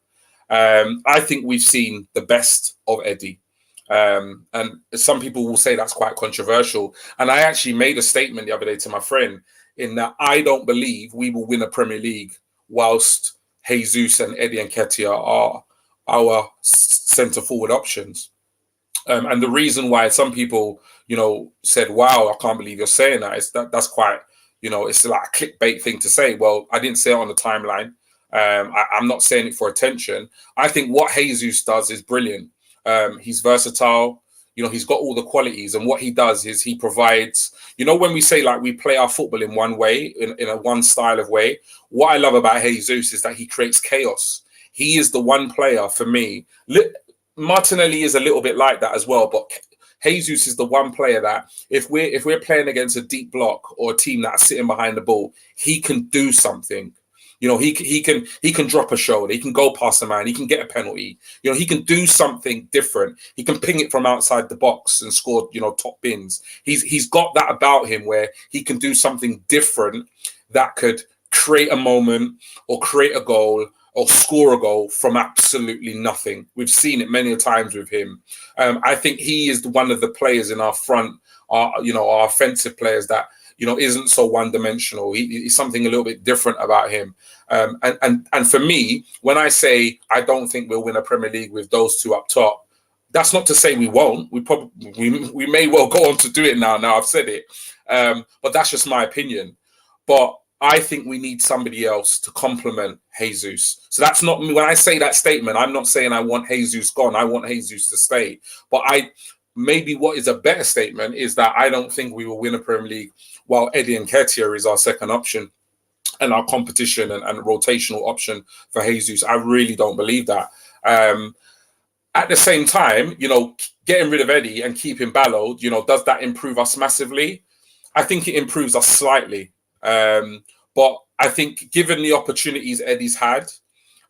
Speaker 2: I think we've seen the best of Eddie. And some people will say that's quite controversial. And I actually made a statement the other day to my friend in that I don't believe we will win a Premier League whilst Jesus and Eddie Nketiah are our centre forward options. And the reason why some people, you know, said, wow, I can't believe you're saying that, is that's quite, you know, it's like a clickbait thing to say. Well, I didn't say it on the timeline. I'm not saying it for attention. I think what Jesus does is brilliant. He's versatile. You know, he's got all the qualities. And what he does is he provides, you know, when we say like we play our football in one way, in a one style of way, what I love about Jesus is that he creates chaos. He is the one player for me. Martinelli is a little bit like that as well, but Jesus is the one player that if we're playing against a deep block or a team that's sitting behind the ball, he can do something. You know, he can drop a shoulder, he can go past a man, he can get a penalty. You know, he can do something different. He can ping it from outside the box and score, you know, top bins. He's got that about him where he can do something different that could create a moment or create a goal or score a goal from absolutely nothing. We've seen it many times with him. I think he is one of the players in our front, our offensive players that, you know, isn't so one-dimensional. He's something a little bit different about him. And for me, when I say I don't think we'll win a Premier League with those two up top, that's not to say we won't. We may well go on to do it now. Now I've said it, but that's just my opinion. But I think we need somebody else to complement Jesus. So that's not me. When I say that statement, I'm not saying I want Jesus gone. I want Jesus to stay. But maybe what is a better statement is that I don't think we will win a Premier League while Eddie Nketiah is our second option and our competition and rotational option for Jesus. I really don't believe that. At the same time, you know, getting rid of Eddie and keeping Ballo, you know, does that improve us massively? I think it improves us slightly. But I think given the opportunities Eddie's had,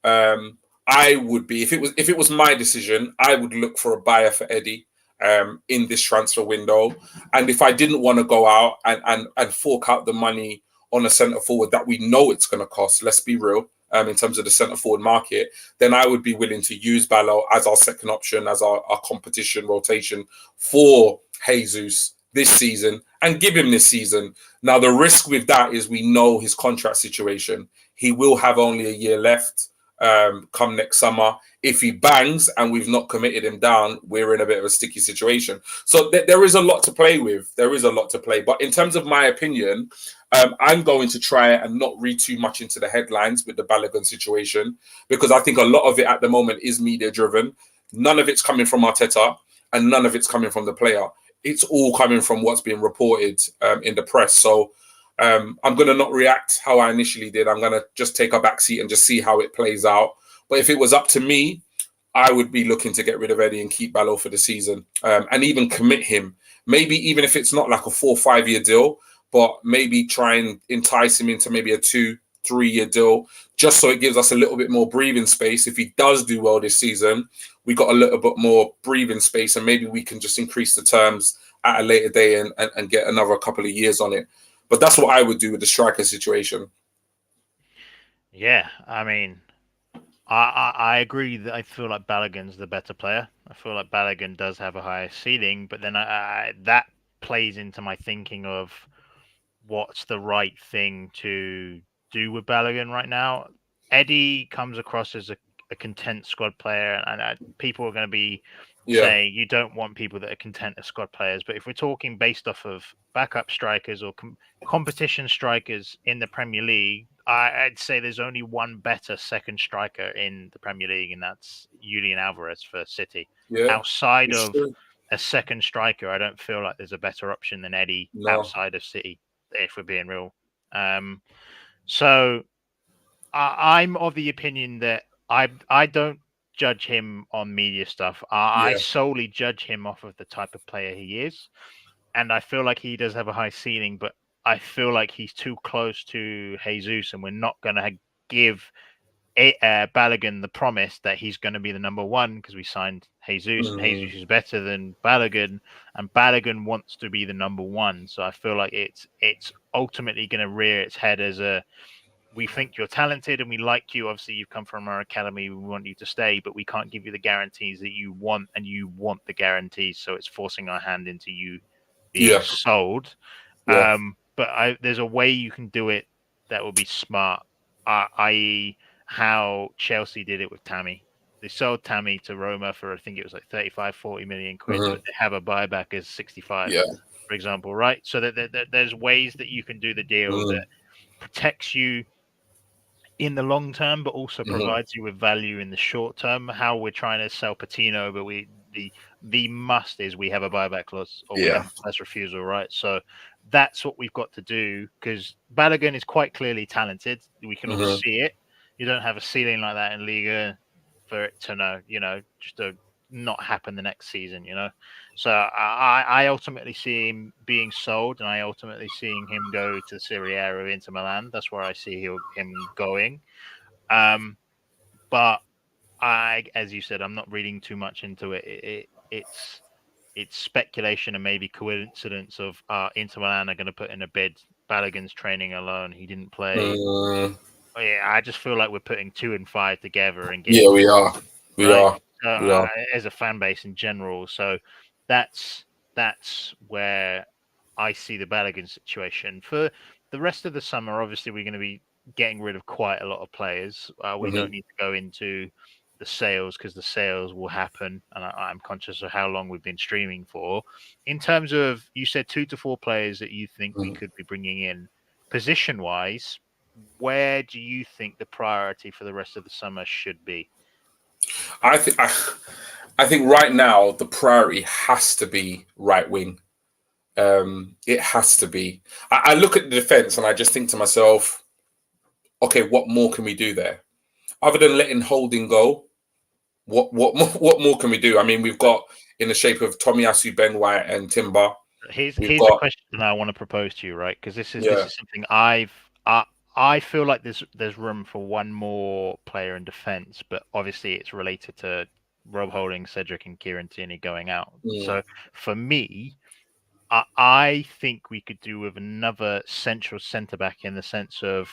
Speaker 2: I would be, if it was my decision, I would look for a buyer for Eddie in this transfer window. And if I didn't want to go out and fork out the money on a centre forward that we know it's going to cost, let's be real, in terms of the centre forward market, then I would be willing to use Ballo as our second option, as our competition rotation for Jesus this season and give him this season. Now, the risk with that is we know his contract situation. He will have only a year left come next summer. If he bangs and we've not committed him down, we're in a bit of a sticky situation. So there is a lot to play with. There is a lot to play. But in terms of my opinion, I'm going to try and not read too much into the headlines with the Balogun situation, because I think a lot of it at the moment is media driven. None of it's coming from Arteta and none of it's coming from the player. It's all coming from what's being reported in the press. So I'm going to not react how I initially did. I'm going to just take a back seat and just see how it plays out. But if it was up to me, I would be looking to get rid of Eddie and keep Ballo for the season and even commit him. Maybe even if it's not like a 4 or 5 year deal, but maybe try and entice him into maybe a 2 3-year deal, just so it gives us a little bit more breathing space. If he does do well this season, we got a little bit more breathing space, and maybe we can just increase the terms at a later day and get another couple of years on it. But that's what I would do with the striker situation.
Speaker 1: Yeah, I mean, I agree that I feel like Balogun's the better player. I feel like Balogun does have a higher ceiling, but then that plays into my thinking of what's the right thing to do with Balogun right now. Eddie comes across as a content squad player, and people are going to be saying you don't want people that are content as squad players. But if we're talking based off of backup strikers or competition strikers in the Premier League, I'd say there's only one better second striker in the Premier League, and that's Julian Alvarez for City. Outside of a second striker, I don't feel like there's a better option than Eddie outside of City, if we're being real. So I'm of the opinion that I don't judge him on media stuff. I solely judge him off of the type of player he is. And I feel like he does have a high ceiling, but I feel like he's too close to Jesus, and we're not going to give Balogun the promise that he's going to be the number one because we signed Jesus, and Jesus is better than Balogun, and Balogun wants to be the number one. So I feel like it's ultimately going to rear its head as we think you're talented and we like you. Obviously, you've come from our academy. We want you to stay, but we can't give you the guarantees that you want, and you want the guarantees. So it's forcing our hand into you being sold. But there's a way you can do it that will be smart, i.e. how Chelsea did it with Tammy. They sold Tammy to Roma for, I think it was like 35, 40 million quid, but they have a buyback as 65, for example, right? So that there's ways that you can do the deal that protects you in the long term, but also provides you with value in the short term. How we're trying to sell Patino, but the must is we have a buyback clause or we have a first refusal, right? So that's what we've got to do, because Balogun is quite clearly talented. We can all see it. You don't have a ceiling like that in Liga for it to just to not happen the next season, So I ultimately see him being sold, and I ultimately seeing him go to Serie A or Inter Milan. That's where I see him going. But as you said, I'm not reading too much into it. It's speculation and maybe coincidence of Inter Milan are going to put in a bid. Balogun's training alone. He didn't play. I just feel like we're putting 2 and 5 together and getting.
Speaker 2: Yeah, we are. We are.
Speaker 1: As a fan base in general. So that's where I see the Balogun situation. For the rest of the summer, obviously, we're going to be getting rid of quite a lot of players. We don't need to go into the sales because the sales will happen, and I'm conscious of how long we've been streaming for. In terms of, you said 2 to 4 players that you think we could be bringing in, position-wise, where do you think the priority for the rest of the summer should be?
Speaker 2: I think right now the priority has to be right wing. It has to be. I look at the defense and I just think to myself, okay, what more can we do there? Other than letting Holding go, what more can we do? I mean, we've got in the shape of Tomiyasu, Ben White, and Timber.
Speaker 1: Here's the question I want to propose to you, right? Because this is something I feel like there's room for one more player in defense, but obviously it's related to Rob Holding, Cedric, and Kieran Tierney going out. So for me, I think we could do with another central centre back, in the sense of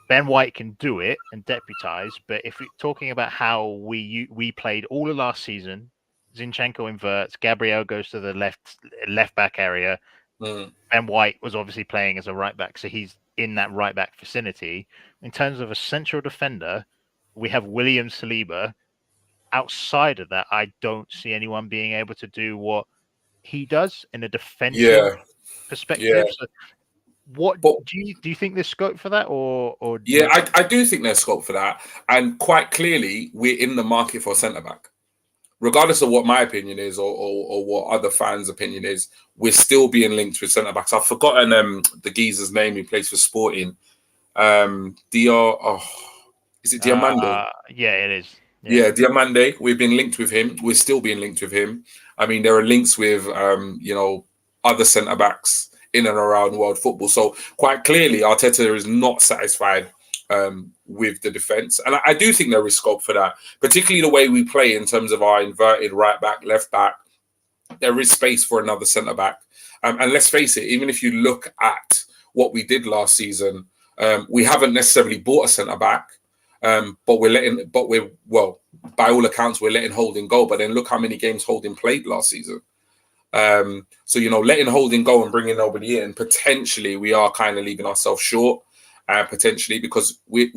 Speaker 1: Ben White can do it and deputise, but if we're talking about how we played all of last season, Zinchenko inverts, Gabriel goes to the left back area. Ben White was obviously playing as a right back, so he's in that right back vicinity. In terms of a central defender, we have William Saliba. Outside of that, I don't see anyone being able to do what he does in a defensive perspective. So do you think there's scope for that, or
Speaker 2: I do think there's scope for that, and quite clearly we're in the market for a centre back. Regardless of what my opinion is or what other fans' opinion is, we're still being linked with centre backs. I've forgotten the geezer's name. He plays for Sporting. Is it Diamande?
Speaker 1: Yeah, it is.
Speaker 2: Yeah, Diamande. We've been linked with him. We're still being linked with him. I mean, there are links with other centre backs in and around world football. So quite clearly, Arteta is not satisfied with the defence. And I do think there is scope for that, particularly the way we play in terms of our inverted right back, left back. There is space for another centre back. And let's face it, even if you look at what we did last season, we haven't necessarily bought a centre back, but by all accounts, we're letting Holding go. But then look how many games Holding played last season. So, letting Holding go and bringing nobody in, potentially we are kind of leaving ourselves short, potentially, because we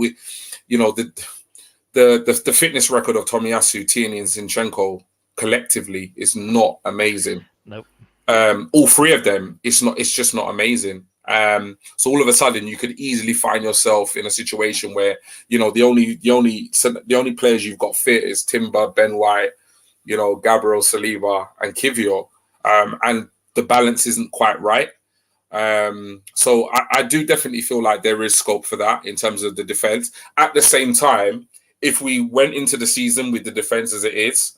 Speaker 2: the fitness record of Tomiyasu, Tierney and Zinchenko collectively is not amazing.
Speaker 1: Nope.
Speaker 2: All three of them, it's just not amazing. So all of a sudden you could easily find yourself in a situation where, the only players you've got fit is Timber, Ben White, Gabriel Saliba and Kivior. And the balance isn't quite right. So I do definitely feel like there is scope for that in terms of the defense. At the same time, if we went into the season with the defense as it is,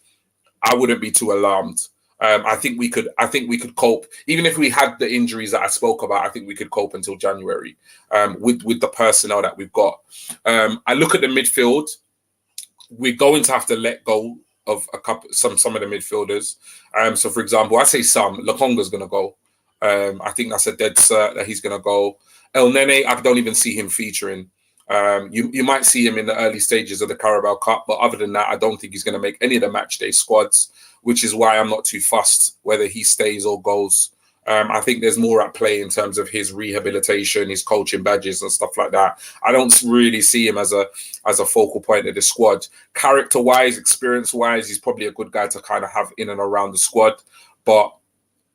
Speaker 2: I wouldn't be too alarmed. I think we could cope, even if we had the injuries that I spoke about. I think we could cope until January with the personnel that we've got. I look at the midfield. We're going to have to let go of some of the midfielders. So, for example, I say Lokonga's going to go. I think that's a dead cert that he's going to go. El Nene, I don't even see him featuring. You might see him in the early stages of the Carabao Cup, but other than that, I don't think he's going to make any of the match day squads, which is why I'm not too fussed whether he stays or goes. I think there's more at play in terms of his rehabilitation, his coaching badges and stuff like that. I don't really see him as a focal point of the squad. Character-wise, experience-wise, he's probably a good guy to kind of have in and around the squad, but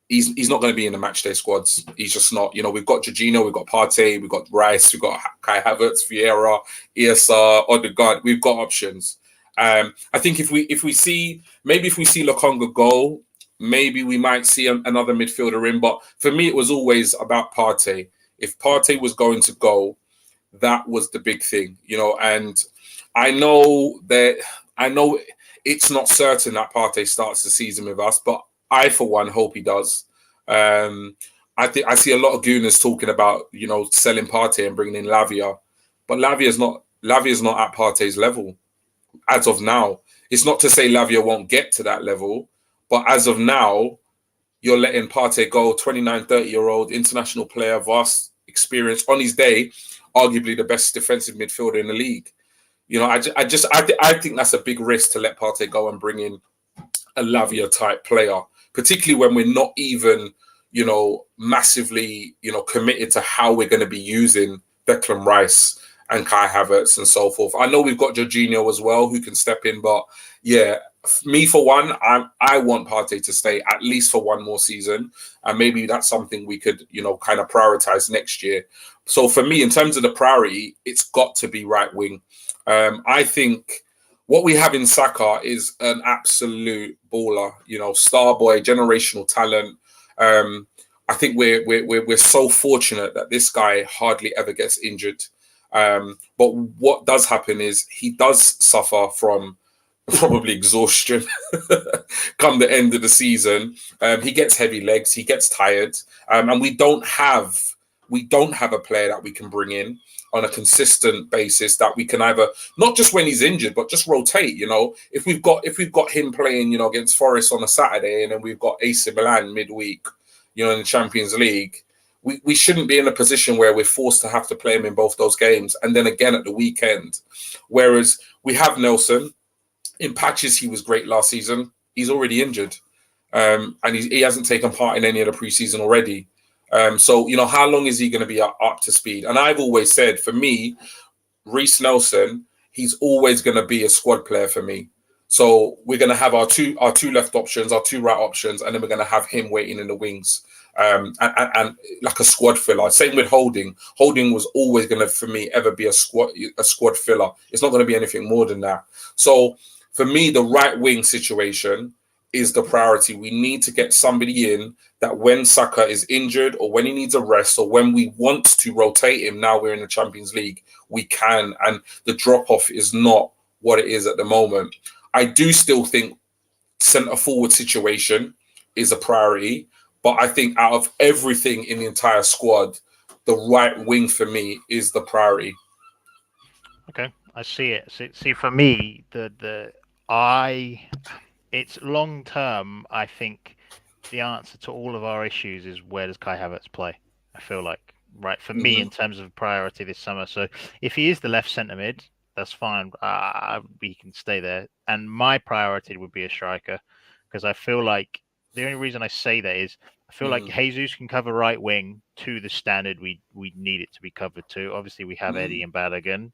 Speaker 2: he's not going to be in the matchday squads. He's just not. We've got Jorginho, we've got Partey, we've got Rice, we've got Kai Havertz, Vieira, Iasa, Odegaard. We've got options. I think if we see Lokonga go, maybe we might see another midfielder in. But for me, it was always about Partey. If Partey was going to go, that was the big thing, And I know it's not certain that Partey starts the season with us, but I, for one, hope he does. I think I see a lot of gooners talking about, selling Partey and bringing in Lavia, but Lavia's not at Partey's level as of now. It's not to say Lavia won't get to that level, but as of now, you're letting Partey go, 29, 30-year-old international player, vast experience on his day, arguably the best defensive midfielder in the league. I think that's a big risk to let Partey go and bring in a Lavia type player, particularly when we're not even, massively, committed to how we're going to be using Declan Rice and Kai Havertz and so forth. I know we've got Jorginho as well who can step in, but yeah, me for one, I want Partey to stay at least for one more season, and maybe that's something we could, kind of prioritize next year. So for me, in terms of the priority, it's got to be right wing. I think what we have in Saka is an absolute baller, star boy, generational talent. I think we're so fortunate that this guy hardly ever gets injured. But what does happen is he does suffer from probably exhaustion come the end of the season. He gets heavy legs, he gets tired, and we don't have a player that we can bring in on a consistent basis that we can either, not just when he's injured, but just rotate. If we've got him playing, against Forest on a Saturday, and then we've got AC Milan midweek, in the Champions League, we shouldn't be in a position where we're forced to have to play him in both those games and then again at the weekend. Whereas we have Nelson. In patches, he was great last season. He's already injured, and he hasn't taken part in any of the preseason already. So, how long is he going to be up to speed? And I've always said, for me, Reece Nelson, he's always going to be a squad player for me. So we're going to have our two left options, our two right options, and then we're going to have him waiting in the wings, and like a squad filler. Same with Holding. Holding was always going to, for me, ever be a squad filler. It's not going to be anything more than that. So for me, the right wing situation is the priority. We need to get somebody in that when Saka is injured or when he needs a rest or when we want to rotate him, now we're in the Champions League, we can. And the drop-off is not what it is at the moment. I do still think centre-forward situation is a priority, but I think out of everything in the entire squad, the right wing for me is the priority.
Speaker 1: Okay, I see it. See, for me, it's long term. I think the answer to all of our issues is where does Kai Havertz play? I feel like right for me
Speaker 2: Hmm.
Speaker 1: in terms of priority this summer. So if he is the left centre mid, that's fine. We can stay there. And my priority would be a striker because I feel like the only reason I say that is I feel like
Speaker 2: Hmm.
Speaker 1: Jesus can cover right wing to the standard we need it to be covered to. Obviously, we have
Speaker 2: Hmm.
Speaker 1: Eddie and Balogun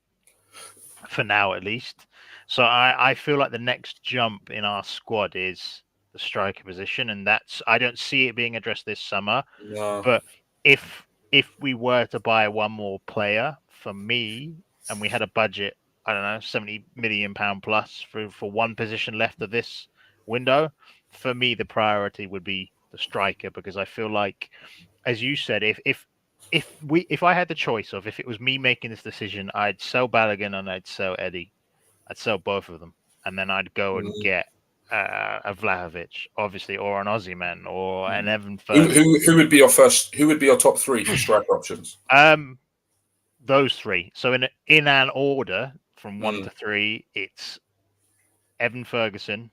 Speaker 1: for now at least. So I feel like the next jump in our squad is the striker position, and that's I don't see it being addressed this summer.
Speaker 2: No.
Speaker 1: But if we were to buy one more player for me, and we had a budget, I don't know, £70 million plus for one position left of this window, for me the priority would be the striker because I feel like, as you said, if I had the choice of if it was me making this decision, I'd sell Balogun and I'd sell Eddie. I'd sell both of them, and then I'd go and
Speaker 2: Mm.
Speaker 1: get a Vlahovic, obviously, or an Aussie man, or an
Speaker 2: Mm.
Speaker 1: Evan
Speaker 2: Who,
Speaker 1: Ferguson.
Speaker 2: who would be your first? Who would be your top three for striker options?
Speaker 1: Those three. So in an order from one
Speaker 2: Mm.
Speaker 1: to three, it's Evan Ferguson,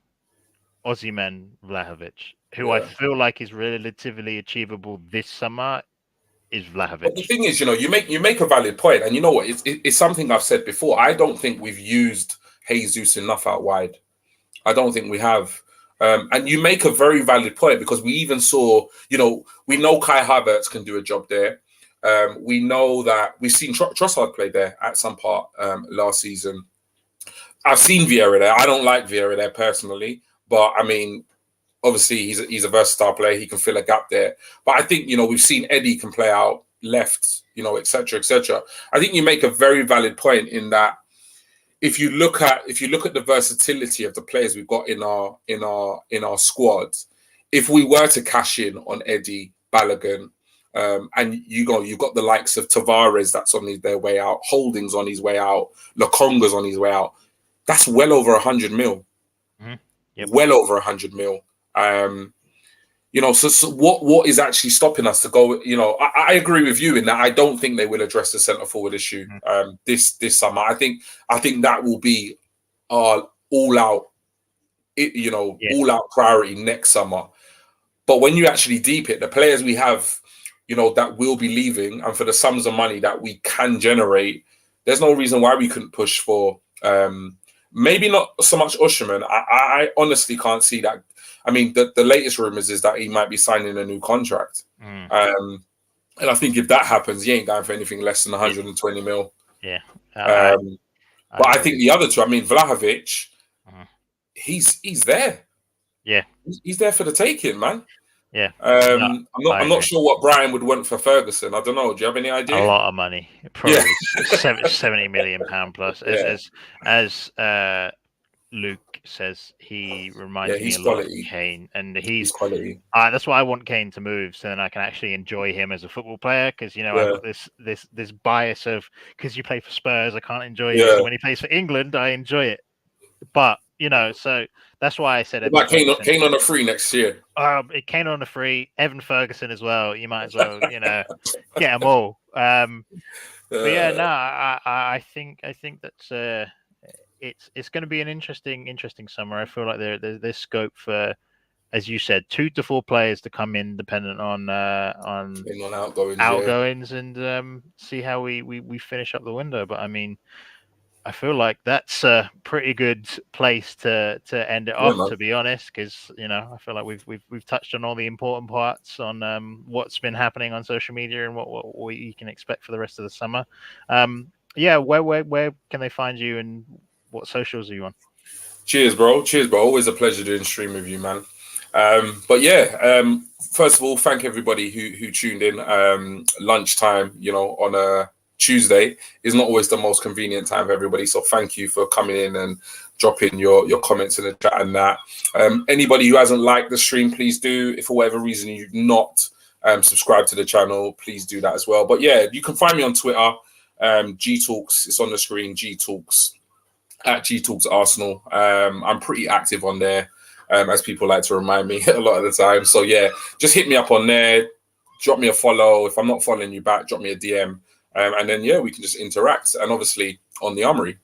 Speaker 1: Aussie man, Vlahovic, who I
Speaker 2: Yeah.
Speaker 1: feel like is relatively achievable this summer. Is
Speaker 2: But the
Speaker 1: Vlahovic.
Speaker 2: thing is, you make a valid point, and you know what? It's something I've said before. I don't think we've used Jesus enough out wide. I don't think we have. And you make a very valid point because we even saw, we know Kai Havertz can do a job there. We know that we've seen Trossard play there at some part last season. I've seen Vieira there. I don't like Vieira there personally, but I mean, obviously he's a versatile player. He can fill a gap there. But I think we've seen Eddie can play out left, etc., etc. I think you make a very valid point in that if you look at the versatility of the players we've got in our squad, if we were to cash in on Eddie Balogun, and you've got the likes of Tavares that's on their way out, Holding's on his way out, Lokonga's on his way out. That's well over 100 mil.
Speaker 1: Mm-hmm. Yep.
Speaker 2: Well over 100 mil. So what is actually stopping us to go? I agree with you in that I don't think they will address the centre forward issue this summer. I think that will be our all out priority next summer. But when you actually deep it, the players we have, that will be leaving, and for the sums of money that we can generate, there's no reason why we couldn't push for maybe not so much Usherman. I honestly can't see that. I mean, the latest rumors is that he might be signing a new contract. And I think if that happens, he ain't going for anything less than 120 mil.
Speaker 1: Yeah.
Speaker 2: But I think the other two, I mean, Vlahovic, he's there.
Speaker 1: Yeah.
Speaker 2: He's there for the taking, man.
Speaker 1: Yeah.
Speaker 2: I'm not sure what Brian would want for Ferguson. I don't know. Do you have any idea?
Speaker 1: A lot of money, probably £70 million plus. As Luke says, he reminds me a lot of Kane, and he's
Speaker 2: quality.
Speaker 1: That's why I want Kane to move, so then I can actually enjoy him as a football player. Because I've got this bias of because you play for Spurs, I can't enjoy you. So when he plays for England, I enjoy it. But so that's why I said
Speaker 2: Like Kane on a free next year.
Speaker 1: Kane on a free, Evan Ferguson as well. You might as well, get them all. But yeah, no, I think that's it's going to be an interesting summer. I feel like there's scope for, as you said, 2 to 4 players to come in, dependent on outgoings, and see how we finish up the window. But I mean, I feel like that's a pretty good place to end it off, to be honest, because I feel like we've touched on all the important parts on what's been happening on social media and what we can expect for the rest of the summer. Where can they find you and what socials are you on?
Speaker 2: Cheers, bro. Always a pleasure doing stream with you, man. First of all, thank everybody who tuned in. Lunchtime, on a Tuesday is not always the most convenient time for everybody. So thank you for coming in and dropping your comments in the chat and that. Anybody who hasn't liked the stream, please do. If for whatever reason you've not subscribed to the channel, please do that as well. But yeah, you can find me on Twitter. GTalks, it's on the screen. GTalks at GTalks Arsenal. I'm pretty active on there, as people like to remind me a lot of the time. So yeah, just hit me up on there. Drop me a follow. If I'm not following you back, drop me a DM. And then we can just interact, and obviously on the Armoury,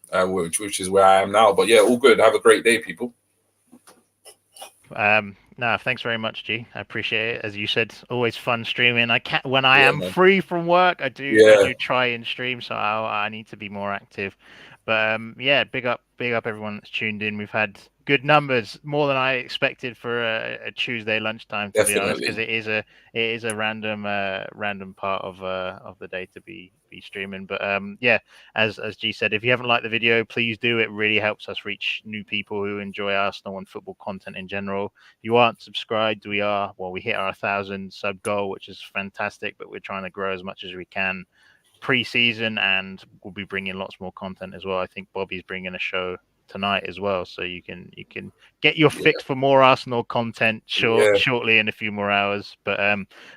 Speaker 2: which is where I am now. But yeah, all good. Have a great day, people.
Speaker 1: No, thanks very much, G. I appreciate it. As you said, always fun streaming. I can't when I am free from work. I do try and stream, so I need to be more active. But yeah, big up everyone that's tuned in. We've had good numbers, more than I expected for a Tuesday lunchtime, to be honest, because it is a random part of the day to be streaming. But yeah, as G said, if you haven't liked the video, please do. It really helps us reach new people who enjoy Arsenal and football content in general. If you aren't subscribed, we hit our 1,000 sub goal, which is fantastic, but we're trying to grow as much as we can pre-season, and we'll be bringing lots more content as well. I think Bobby's bringing a show tonight as well, so you can get your fix for more Arsenal content shortly in a few more hours. But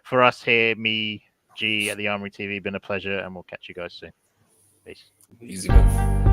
Speaker 1: for us here, me, G at the Armoury TV, been a pleasure, and we'll catch you guys soon. Peace.
Speaker 2: Easy, man.